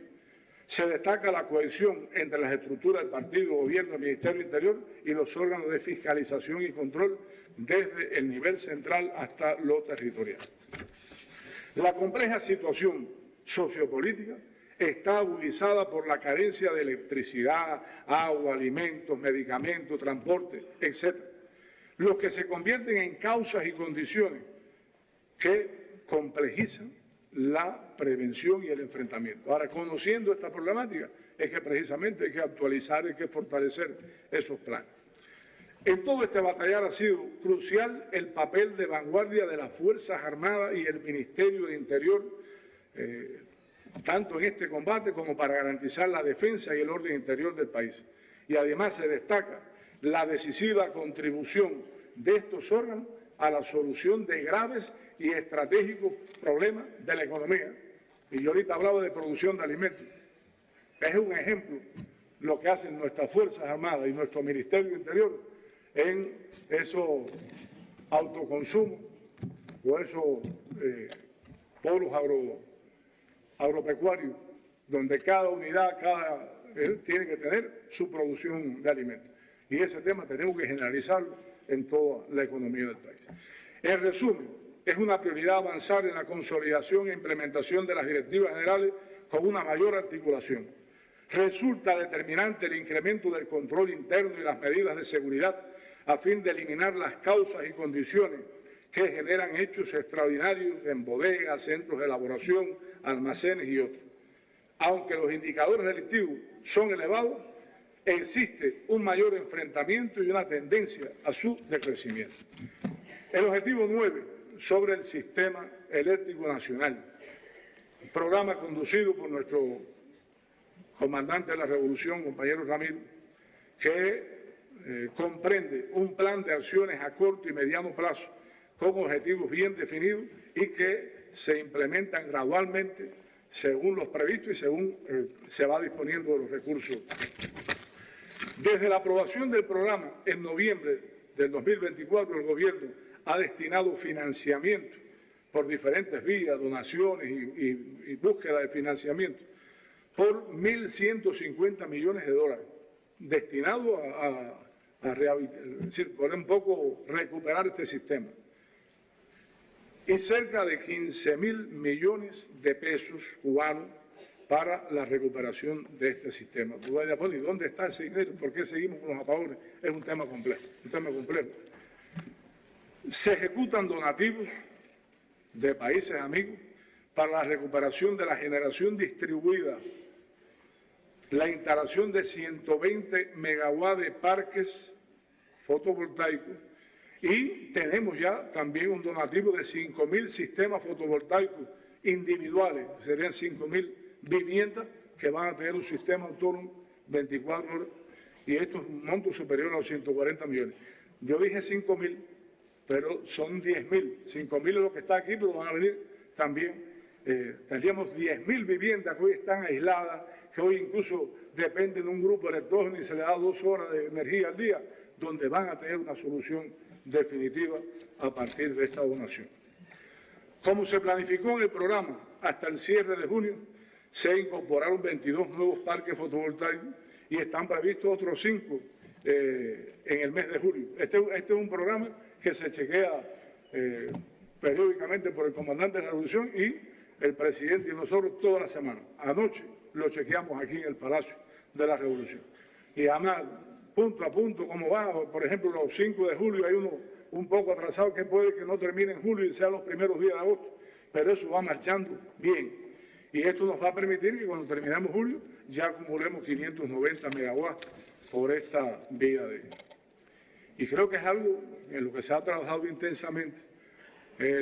se destaca la cohesión entre las estructuras del partido, gobierno, el Ministerio del Interior y los órganos de fiscalización y control desde el nivel central hasta lo territorial. La compleja situación sociopolítica está agudizada por la carencia de electricidad, agua, alimentos, medicamentos, transporte, etc., los que se convierten en causas y condiciones que complejizan la prevención y el enfrentamiento. Ahora, conociendo esta problemática, es que precisamente hay que actualizar, hay que fortalecer esos planes. En todo este batallar ha sido crucial el papel de vanguardia de las Fuerzas Armadas y el Ministerio de Interior, tanto en este combate como para garantizar la defensa y el orden interior del país. Y además se destaca la decisiva contribución de estos órganos a la solución de graves y estratégicos problemas de la economía. Y yo ahorita hablaba de producción de alimentos. Es un ejemplo lo que hacen nuestras Fuerzas Armadas y nuestro Ministerio del Interior en esos autoconsumos o esos polos agropecuarios, donde cada unidad tiene que tener su producción de alimentos. Y ese tema tenemos que generalizarlo en toda la economía del país. En resumen, es una prioridad avanzar en la consolidación e implementación de las directivas generales con una mayor articulación. Resulta determinante el incremento del control interno y las medidas de seguridad a fin de eliminar las causas y condiciones que generan hechos extraordinarios en bodegas, centros de elaboración, almacenes y otros. Aunque los indicadores delictivos son elevados, existe un mayor enfrentamiento y una tendencia a su decrecimiento. El objetivo 9, sobre el sistema eléctrico nacional, programa conducido por nuestro comandante de la Revolución, compañero Ramiro, que comprende un plan de acciones a corto y mediano plazo con objetivos bien definidos y que se implementan gradualmente según los previstos y según se va disponiendo de los recursos. Desde la aprobación del programa en noviembre del 2024, el Gobierno ha destinado financiamiento por diferentes vías, donaciones y búsqueda de financiamiento por 1.150 millones de dólares destinados a por un poco recuperar este sistema. Y cerca de 15.000 millones de pesos cubanos para la recuperación de este sistema. Tú vas a decir, ¿y dónde está ese dinero? ¿Por qué seguimos con los apagones? Es un tema complejo, Se ejecutan donativos de países amigos para la recuperación de la generación distribuida, la instalación de 120 megawatts de parques fotovoltaicos y tenemos ya también un donativo de 5.000 sistemas fotovoltaicos individuales, serían 5.000 viviendas que van a tener un sistema autónomo 24 horas y esto es un monto superior a los 140 millones. Yo dije 5.000, pero son 10.000. 5.000 es lo que está aquí, pero van a venir también. Tendríamos 10.000 viviendas que hoy están aisladas, que hoy incluso dependen de un grupo electrógeno y se le da 2 horas de energía al día, donde van a tener una solución definitiva a partir de esta donación. Como se planificó en el programa, hasta el cierre de junio se incorporaron 22 nuevos parques fotovoltaicos y están previstos otros 5 en el mes de julio. Este es un programa que se chequea periódicamente por el comandante de la Revolución y el presidente y nosotros toda la semana. Anoche lo chequeamos aquí en el Palacio de la Revolución. Y además, punto a punto, cómo va, por ejemplo, los 5 de julio hay uno un poco atrasado que puede que no termine en julio y sea los primeros días de agosto, pero eso va marchando bien. Y esto nos va a permitir que cuando terminemos julio ya acumulemos 590 megawatts por esta vía de... Y creo que es algo en lo que se ha trabajado intensamente.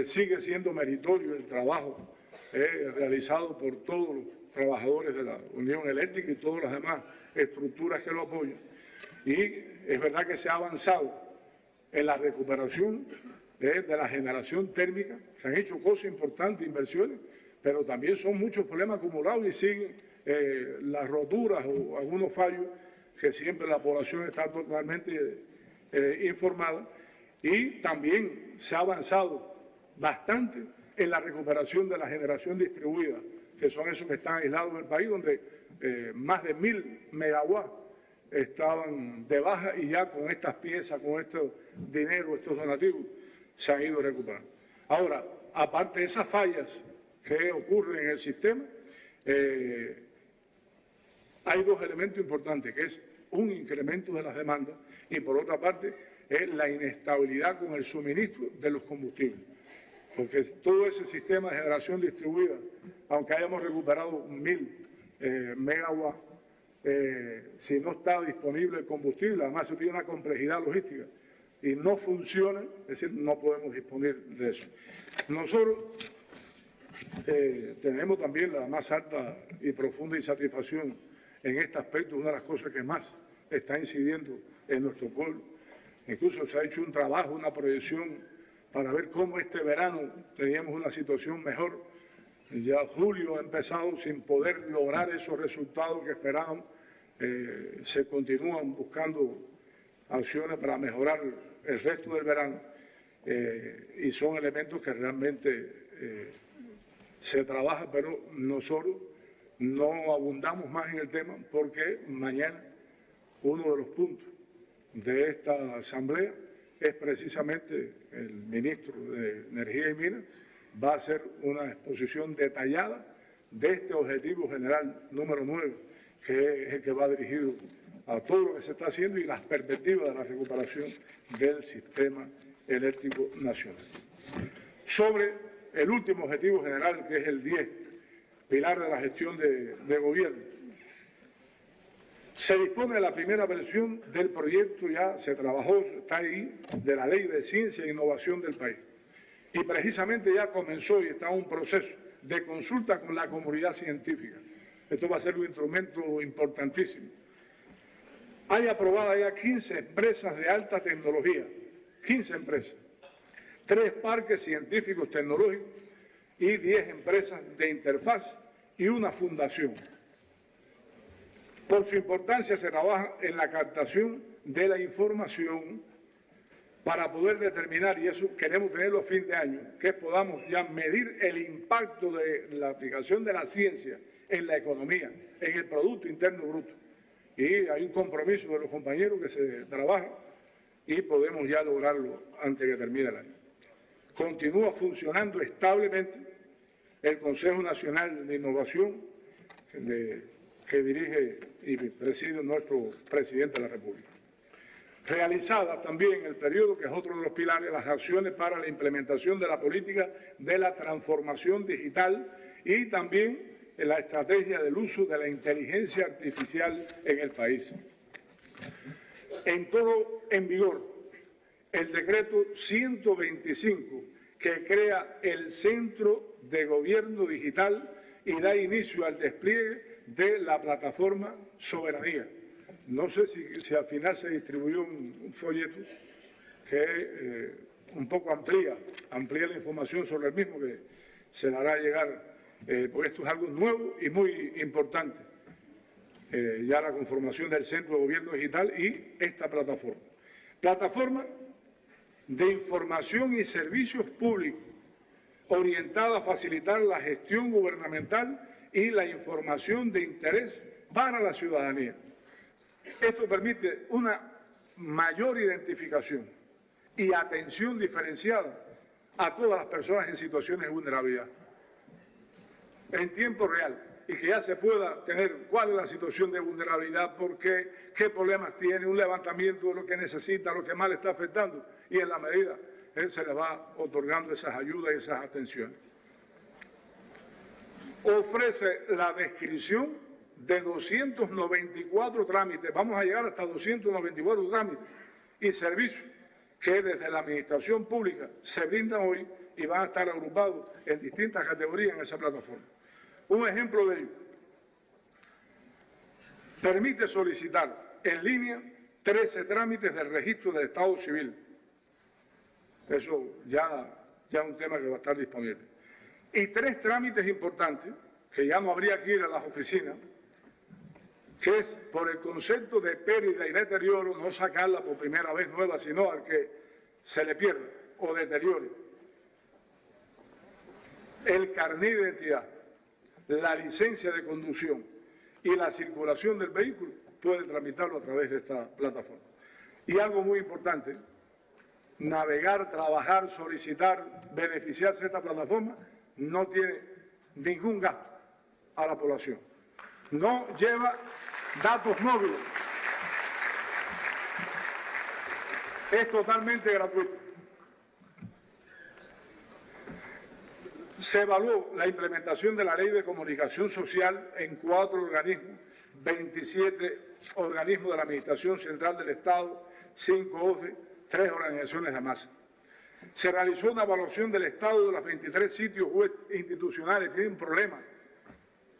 Sigue siendo meritorio el trabajo realizado por todos los trabajadores de la Unión Eléctrica y todas las demás estructuras que lo apoyan. Y es verdad que se ha avanzado en la recuperación de la generación térmica, se han hecho cosas importantes, inversiones, pero también son muchos problemas acumulados y siguen las roturas o algunos fallos que siempre la población está totalmente informada. Y también se ha avanzado bastante en la recuperación de la generación distribuida, que son esos que están aislados en el país, donde más de 1.000 megawatts estaban de baja y ya con estas piezas, con este dinero, estos donativos, se han ido recuperando. Ahora, aparte de esas fallas que ocurren en el sistema, hay 2 elementos importantes, que es un incremento de las demandas y por otra parte es la inestabilidad con el suministro de los combustibles. Porque todo ese sistema de generación distribuida, aunque hayamos recuperado 1.000 megawatts, si no está disponible el combustible, además se tiene una complejidad logística y no funciona, es decir, no podemos disponer de eso. Nosotros tenemos también la más alta y profunda insatisfacción en este aspecto, una de las cosas que más está incidiendo en nuestro pueblo. Incluso se ha hecho un trabajo, una proyección para ver cómo este verano teníamos una situación mejor. Ya julio ha empezado sin poder lograr esos resultados que esperábamos. Se continúan buscando acciones para mejorar el resto del verano y son elementos que realmente se trabaja, pero nosotros no abundamos más en el tema porque mañana uno de los puntos de esta asamblea es precisamente el ministro de Energía y Minas va a hacer una exposición detallada de este objetivo general número 9, que es el que va dirigido a todo lo que se está haciendo y las perspectivas de la recuperación del sistema eléctrico nacional. Sobre el último objetivo general, que es el 10, pilar de la gestión de gobierno. Se dispone de la primera versión del proyecto, ya se trabajó, está ahí, de la Ley de Ciencia e Innovación del país. Y precisamente ya comenzó y está en un proceso de consulta con la comunidad científica. Esto va a ser un instrumento importantísimo. Hay aprobadas ya 15 empresas de alta tecnología, 15 empresas, 3 parques científicos tecnológicos y 10 empresas de interfaz y una fundación. Por su importancia se trabaja en la captación de la información para poder determinar, y eso queremos tenerlo a fin de año, que podamos ya medir el impacto de la aplicación de la ciencia en la economía, en el Producto Interno Bruto. Y hay un compromiso de los compañeros que se trabaja y podemos ya lograrlo antes que termine el año. Continúa funcionando establemente el Consejo Nacional de Innovación que dirige y preside nuestro presidente de la República. Realizada también en el periodo, que es otro de los pilares, las acciones para la implementación de la política de la transformación digital y también en la estrategia del uso de la inteligencia artificial en el país. En todo en vigor el decreto 125 que crea el Centro de Gobierno Digital y da inicio al despliegue de la plataforma Soberanía. No sé si al final se distribuyó un folleto que un poco amplía la información sobre el mismo, que se le hará llegar, porque esto es algo nuevo y muy importante, ya la conformación del Centro de Gobierno Digital y esta plataforma. Plataforma de información y servicios públicos orientada a facilitar la gestión gubernamental y la información de interés para la ciudadanía. Esto permite una mayor identificación y atención diferenciada a todas las personas en situaciones de vulnerabilidad en tiempo real, y que ya se pueda tener cuál es la situación de vulnerabilidad, por qué, qué problemas tiene, un levantamiento de lo que necesita, lo que más le está afectando, y en la medida se le va otorgando esas ayudas y esas atenciones. Ofrece la descripción de 294 trámites, vamos a llegar hasta 294 trámites y servicios que desde la administración pública se brindan hoy y van a estar agrupados en distintas categorías en esa plataforma. Un ejemplo de ello: permite solicitar en línea 13 trámites del registro del Estado Civil. Eso ya es un tema que va a estar disponible. Y 3 trámites importantes, que ya no habría que ir a las oficinas, que es por el concepto de pérdida y deterioro, no sacarla por primera vez nueva, sino al que se le pierda o deteriore. El carnet de identidad, la licencia de conducción y la circulación del vehículo, puede tramitarlo a través de esta plataforma. Y algo muy importante: navegar, trabajar, solicitar, beneficiarse de esta plataforma no tiene ningún gasto a la población. No lleva datos móviles. Es totalmente gratuito. Se evaluó la implementación de la Ley de Comunicación Social en 4 organismos, 27 organismos de la Administración Central del Estado, 5 OCDE, 3 organizaciones de masa. Se realizó una evaluación del estado de los 23 sitios web institucionales que tienen problemas.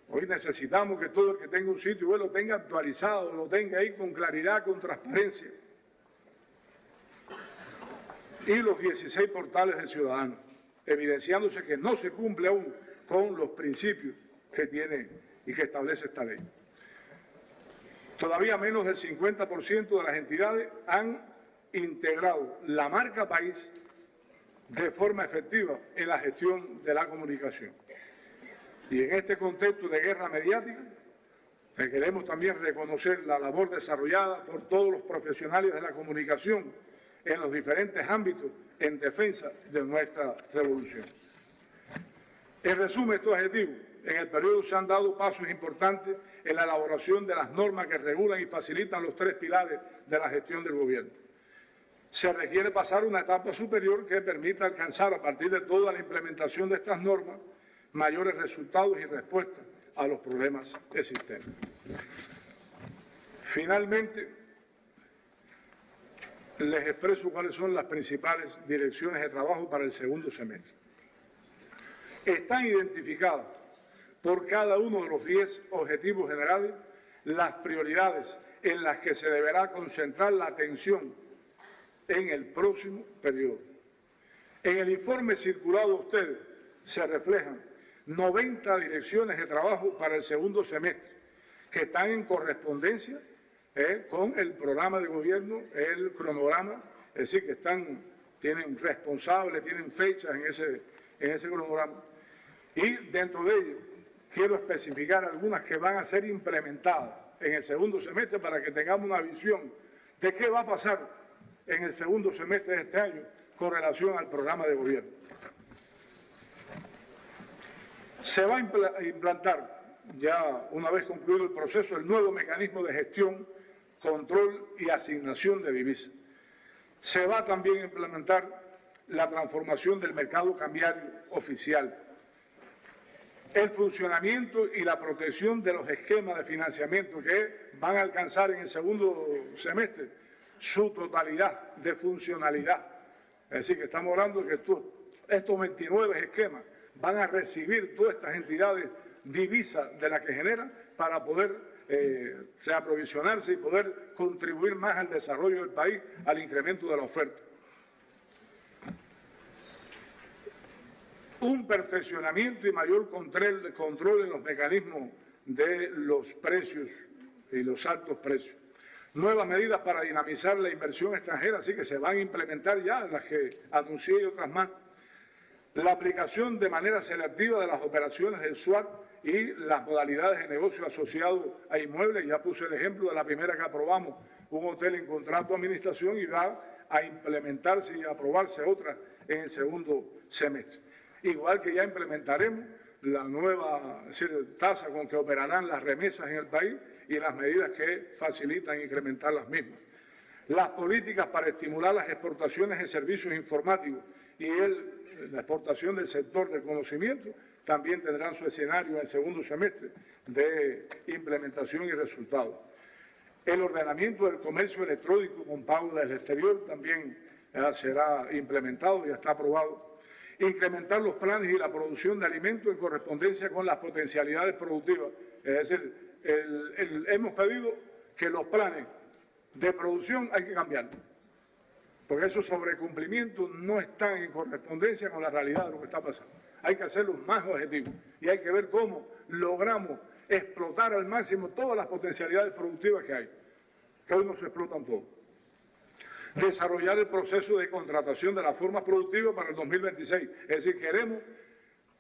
Hoy necesitamos que todo el que tenga un sitio web lo tenga actualizado, lo tenga ahí con claridad, con transparencia. Y los 16 portales de ciudadanos, evidenciándose que no se cumple aún con los principios que tiene y que establece esta ley. Todavía menos del 50% de las entidades han integrado la marca país de forma efectiva en la gestión de la comunicación. Y en este contexto de guerra mediática, queremos también reconocer la labor desarrollada por todos los profesionales de la comunicación en los diferentes ámbitos en defensa de nuestra revolución. En resumen, estos objetivos: en el periodo se han dado pasos importantes en la elaboración de las normas que regulan y facilitan los 3 pilares de la gestión del gobierno. Se requiere pasar a una etapa superior que permita alcanzar, a partir de toda la implementación de estas normas, mayores resultados y respuestas a los problemas existentes. Finalmente, les expreso cuáles son las principales direcciones de trabajo para el segundo semestre. Están identificadas por cada uno de los 10 objetivos generales las prioridades en las que se deberá concentrar la atención en el próximo periodo. En el informe circulado a ustedes se reflejan 90 direcciones de trabajo para el segundo semestre, que están en correspondencia con el programa de gobierno, el cronograma, es decir, que tienen responsables, tienen fechas en ese cronograma. Y dentro de ellos quiero especificar algunas que van a ser implementadas en el segundo semestre para que tengamos una visión de qué va a pasar en el segundo semestre de este año con relación al programa de gobierno. Se va a implantar, ya una vez concluido el proceso, el nuevo mecanismo de gestión, control y asignación de divisas. Se va también a implementar la transformación del mercado cambiario oficial, el funcionamiento y la protección de los esquemas de financiamiento que van a alcanzar en el segundo semestre su totalidad de funcionalidad. Es decir, que estamos hablando de que estos 29 esquemas van a recibir todas estas entidades divisas de las que generan para poder reaprovisionarse y poder contribuir más al desarrollo del país, al incremento de la oferta. Un perfeccionamiento y mayor control en los mecanismos de los precios y los altos precios. Nuevas medidas para dinamizar la inversión extranjera, así que se van a implementar ya, las que anuncié y otras más. La aplicación de manera selectiva de las operaciones del SWAT y las modalidades de negocio asociados a inmuebles. Ya puse el ejemplo de la primera que aprobamos, un hotel en contrato de administración, y va a implementarse y a aprobarse otra en el segundo semestre. Igual que ya implementaremos la nueva tasa con que operarán las remesas en el país y las medidas que facilitan incrementar las mismas. Las políticas para estimular las exportaciones de servicios informáticos y la exportación del sector del conocimiento también tendrán su escenario en el segundo semestre de implementación y resultados. El ordenamiento del comercio electrónico con pago desde el exterior también será implementado, ya está aprobado. Incrementar los planes y la producción de alimentos en correspondencia con las potencialidades productivas. Es decir, hemos pedido que los planes de producción hay que cambiarlos, porque esos sobrecumplimientos no están en correspondencia con la realidad de lo que está pasando. Hay que hacerlos más objetivos y hay que ver cómo logramos explotar al máximo todas las potencialidades productivas que hay, que hoy no se explotan todas. Desarrollar el proceso de contratación de las formas productivas para el 2026. Es decir, queremos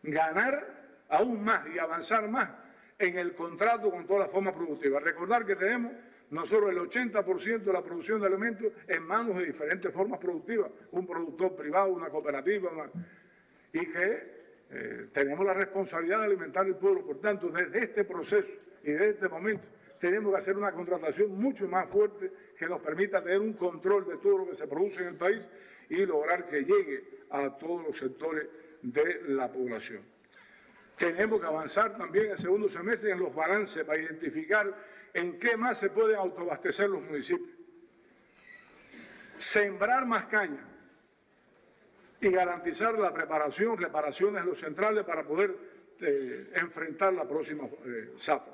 ganar aún más y avanzar más en el contrato con todas las formas productivas. Recordar que tenemos nosotros el 80% de la producción de alimentos en manos de diferentes formas productivas, un productor privado, una cooperativa, y que tenemos la responsabilidad de alimentar al pueblo. Por tanto, desde este proceso y desde este momento, tenemos que hacer una contratación mucho más fuerte que nos permita tener un control de todo lo que se produce en el país y lograr que llegue a todos los sectores de la población. Tenemos que avanzar también en el segundo semestre en los balances para identificar en qué más se pueden autoabastecer los municipios. Sembrar más caña y garantizar la reparaciones de los centrales para poder enfrentar la próxima zafra.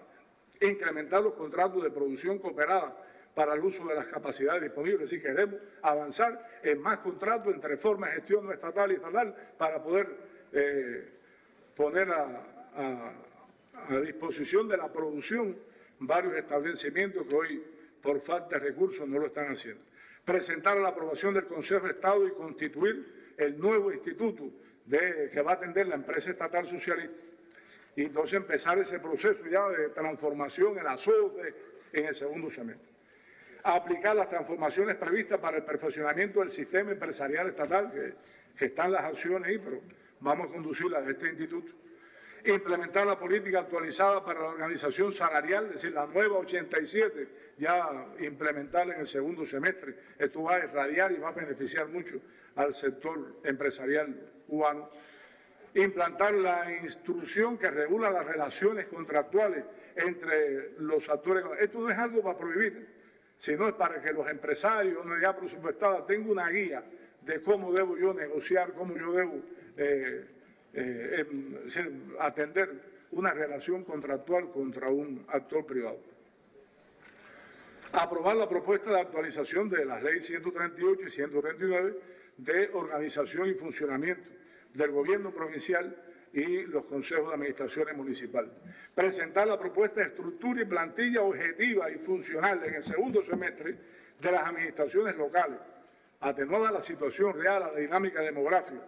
Incrementar los contratos de producción cooperada para el uso de las capacidades disponibles. Si queremos avanzar en más contratos entre formas de gestión no estatal y estatal para poder poner a disposición de la producción varios establecimientos que hoy, por falta de recursos, no lo están haciendo. Presentar a la aprobación del Consejo de Estado y constituir el nuevo instituto que va a atender la empresa estatal socialista. Y entonces empezar ese proceso ya de transformación en la SOCE en el segundo semestre. Aplicar las transformaciones previstas para el perfeccionamiento del sistema empresarial estatal, que están las acciones ahí, pero vamos a conducirlas de este instituto. Implementar la política actualizada para la organización salarial, es decir, la nueva 87, ya implementarla en el segundo semestre. Esto va a irradiar y va a beneficiar mucho al sector empresarial cubano. Implantar la instrucción que regula las relaciones contractuales entre los actores. Esto no es algo para prohibir, sino es para que los empresarios, una idea presupuestada, tengan una guía de cómo debo yo negociar, cómo yo debo atender una relación contractual contra un actor privado. Aprobar la propuesta de actualización de las leyes 138 y 139 de organización y funcionamiento del gobierno provincial y los consejos de administraciones municipales. Presentar la propuesta de estructura y plantilla objetiva y funcional en el segundo semestre de las administraciones locales, atenuada la situación real a la dinámica demográfica.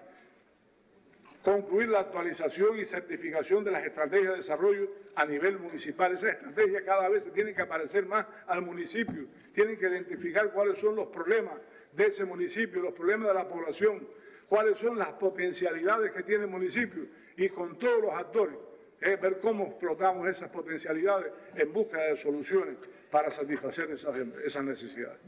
Concluir la actualización y certificación de las estrategias de desarrollo a nivel municipal. Esas estrategias cada vez se tienen que aparecer más al municipio, tienen que identificar cuáles son los problemas de ese municipio, los problemas de la población, cuáles son las potencialidades que tiene el municipio y con todos los actores, ver cómo explotamos esas potencialidades en busca de soluciones para satisfacer esas necesidades.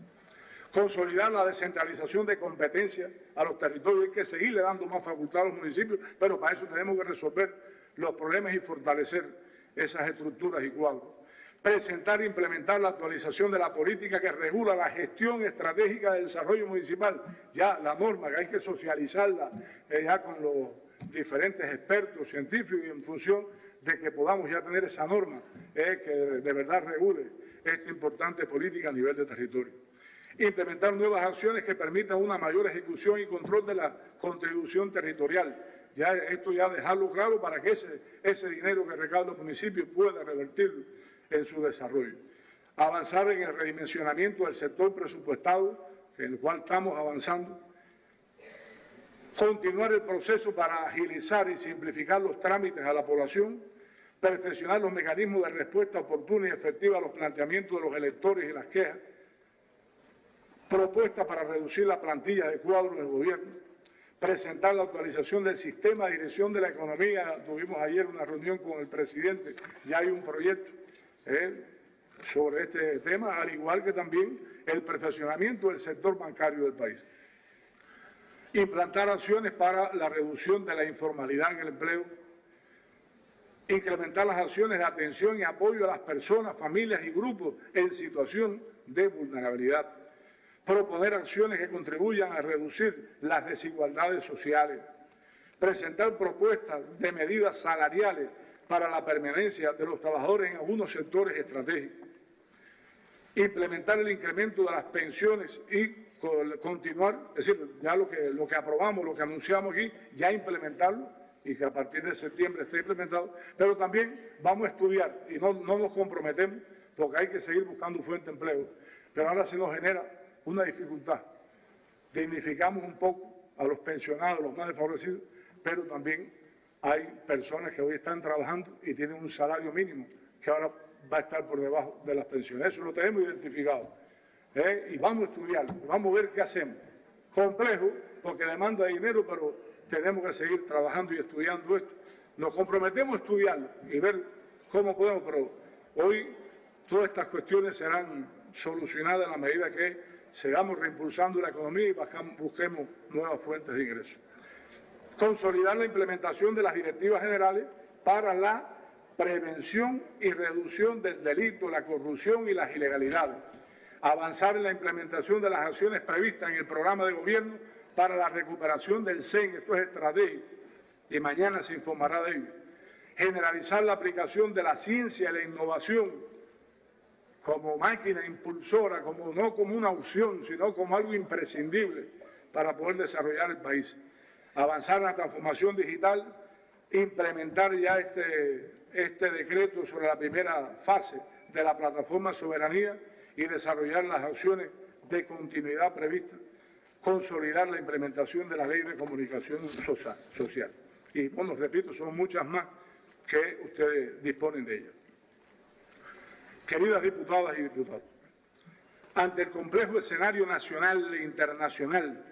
Consolidar la descentralización de competencias a los territorios. Hay que seguirle dando más facultad a los municipios, pero para eso tenemos que resolver los problemas y fortalecer esas estructuras y cuadros. Presentar e implementar la actualización de la política que regula la gestión estratégica del desarrollo municipal. Ya la norma, que hay que socializarla ya con los diferentes expertos científicos y en función de que podamos ya tener esa norma que de verdad regule esta importante política a nivel de territorio. Implementar nuevas acciones que permitan una mayor ejecución y control de la contribución territorial. Ya esto ya dejarlo claro para que ese dinero que recauda el municipio pueda revertirlo en su desarrollo. Avanzar en el redimensionamiento del sector presupuestado, en el cual estamos avanzando. Continuar el proceso para agilizar y simplificar los trámites a la población. Perfeccionar los mecanismos de respuesta oportuna y efectiva a los planteamientos de los electores y las quejas. Propuesta para reducir la plantilla de cuadros del gobierno, presentar la actualización del sistema de dirección de la economía. Tuvimos ayer una reunión con el presidente, ya hay un proyecto sobre este tema, al igual que también el perfeccionamiento del sector bancario del país. Implantar acciones para la reducción de la informalidad en el empleo, incrementar las acciones de atención y apoyo a las personas, familias y grupos en situación de vulnerabilidad. Proponer acciones que contribuyan a reducir las desigualdades sociales, presentar propuestas de medidas salariales para la permanencia de los trabajadores en algunos sectores estratégicos, implementar el incremento de las pensiones y continuar, es decir, ya lo que aprobamos, lo que anunciamos aquí, ya implementarlo y que a partir de septiembre esté implementado, pero también vamos a estudiar y no nos comprometemos porque hay que seguir buscando fuente de empleo, pero ahora se nos genera una dificultad. Dignificamos un poco a los pensionados, los más desfavorecidos, pero también hay personas que hoy están trabajando y tienen un salario mínimo que ahora va a estar por debajo de las pensiones. Eso lo tenemos identificado. Y vamos a estudiar, vamos a ver qué hacemos. Complejo, porque demanda dinero, pero tenemos que seguir trabajando y estudiando esto. Nos comprometemos a estudiarlo y ver cómo podemos, pero hoy todas estas cuestiones serán solucionadas en la medida que sigamos reimpulsando la economía y busquemos nuevas fuentes de ingresos. Consolidar la implementación de las directivas generales para la prevención y reducción del delito, la corrupción y las ilegalidades. Avanzar en la implementación de las acciones previstas en el programa de gobierno para la recuperación del CEN, esto es estratégico, y mañana se informará de ello. Generalizar la aplicación de la ciencia y la innovación como máquina impulsora, no como una opción, sino como algo imprescindible para poder desarrollar el país. Avanzar en la transformación digital, implementar ya este decreto sobre la primera fase de la plataforma Soberanía y desarrollar las acciones de continuidad previstas, consolidar la implementación de la Ley de Comunicación Social. Y, bueno, repito, son muchas más que ustedes disponen de ellas. Queridas diputadas y diputados, ante el complejo escenario nacional e internacional,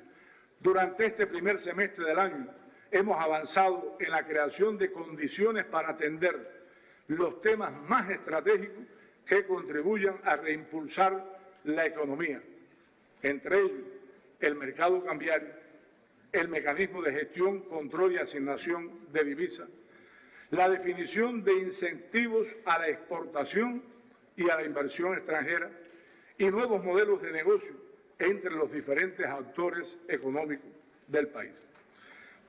durante este primer semestre del año hemos avanzado en la creación de condiciones para atender los temas más estratégicos que contribuyan a reimpulsar la economía, entre ellos el mercado cambiario, el mecanismo de gestión, control y asignación de divisas, la definición de incentivos a la exportación y a la inversión extranjera, y nuevos modelos de negocio entre los diferentes actores económicos del país.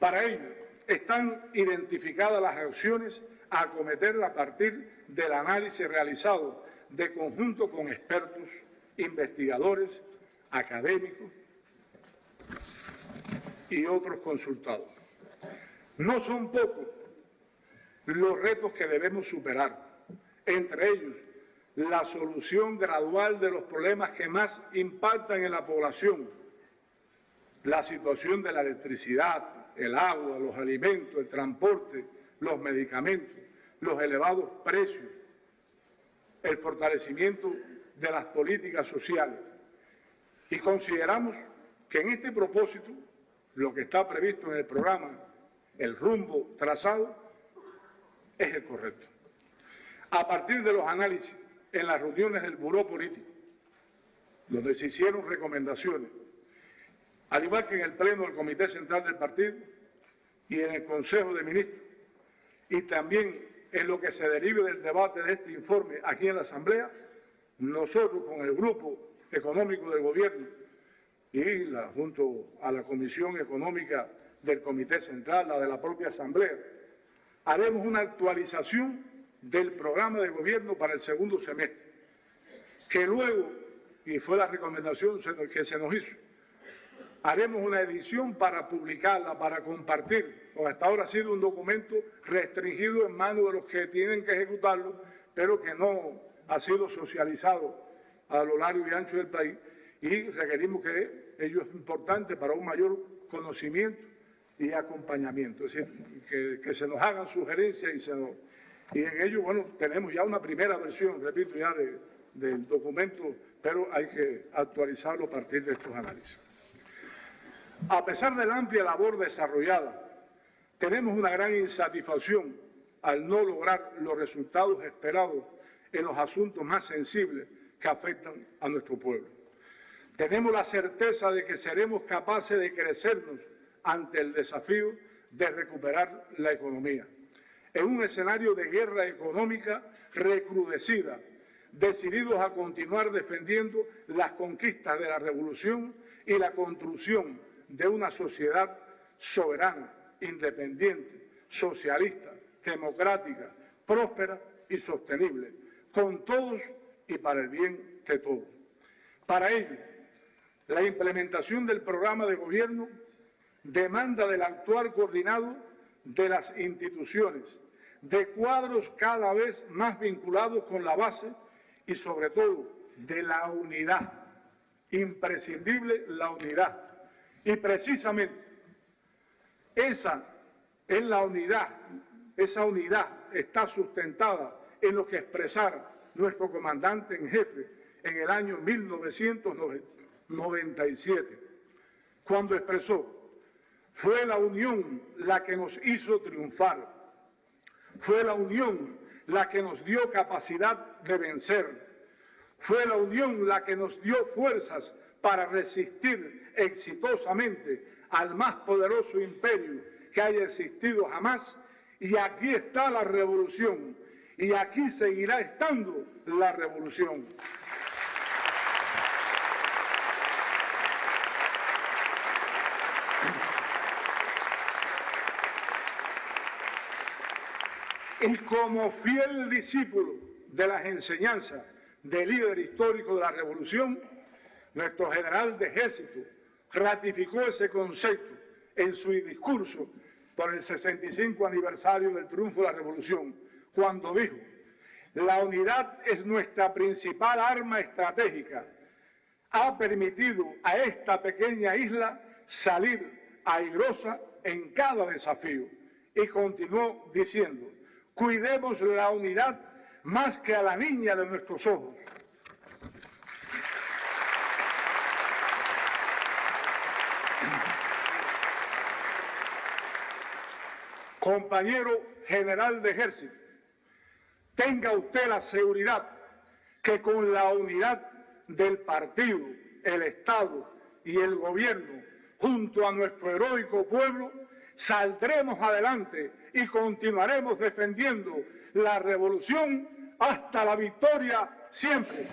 Para ello, están identificadas las acciones a acometer a partir del análisis realizado de conjunto con expertos, investigadores, académicos y otros consultados. No son pocos los retos que debemos superar, entre ellos la solución gradual de los problemas que más impactan en la población, la situación de la electricidad, el agua, los alimentos, el transporte, los medicamentos, los elevados precios, el fortalecimiento de las políticas sociales. Y consideramos que en este propósito, lo que está previsto en el programa, el rumbo trazado, es el correcto. A partir de los análisis en las reuniones del Buró Político, donde se hicieron recomendaciones, al igual que en el Pleno del Comité Central del Partido y en el Consejo de Ministros, y también en lo que se derive del debate de este informe aquí en la Asamblea, nosotros con el Grupo Económico del Gobierno y junto a la Comisión Económica del Comité Central, la de la propia Asamblea, haremos una actualización del programa de gobierno para el segundo semestre, que luego, y fue la recomendación que se nos hizo, haremos una edición para publicarla, para compartir, porque hasta ahora ha sido un documento restringido en manos de los que tienen que ejecutarlo, pero que no ha sido socializado a lo largo y ancho del país, y requerimos que ello es importante para un mayor conocimiento y acompañamiento, es decir, que se nos hagan sugerencias y en ello, bueno, tenemos ya una primera versión, repito, ya del documento, pero hay que actualizarlo a partir de estos análisis. A pesar de la amplia labor desarrollada, tenemos una gran insatisfacción al no lograr los resultados esperados en los asuntos más sensibles que afectan a nuestro pueblo. Tenemos la certeza de que seremos capaces de crecernos ante el desafío de recuperar la economía. En un escenario de guerra económica recrudecida, decididos a continuar defendiendo las conquistas de la revolución y la construcción de una sociedad soberana, independiente, socialista, democrática, próspera y sostenible, con todos y para el bien de todos. Para ello, la implementación del programa de gobierno demanda del actuar coordinado de las instituciones, de cuadros cada vez más vinculados con la base y sobre todo de la unidad, imprescindible la unidad. Y precisamente esa unidad está sustentada en lo que expresara nuestro comandante en jefe en el año 1997, cuando expresó: fue la unión la que nos hizo triunfar, fue la unión la que nos dio capacidad de vencer, fue la unión la que nos dio fuerzas para resistir exitosamente al más poderoso imperio que haya existido jamás, y aquí está la revolución, y aquí seguirá estando la revolución. Y como fiel discípulo de las enseñanzas del líder histórico de la revolución, nuestro general de ejército ratificó ese concepto en su discurso por el 65 aniversario del triunfo de la revolución, cuando dijo: la unidad es nuestra principal arma estratégica. Ha permitido a esta pequeña isla salir airosa en cada desafío. Y continuó diciendo: cuidemos la unidad más que a la niña de nuestros ojos. Compañero general de ejército, tenga usted la seguridad que con la unidad del partido, el Estado y el gobierno, junto a nuestro heroico pueblo, saldremos adelante y continuaremos defendiendo la revolución hasta la victoria siempre.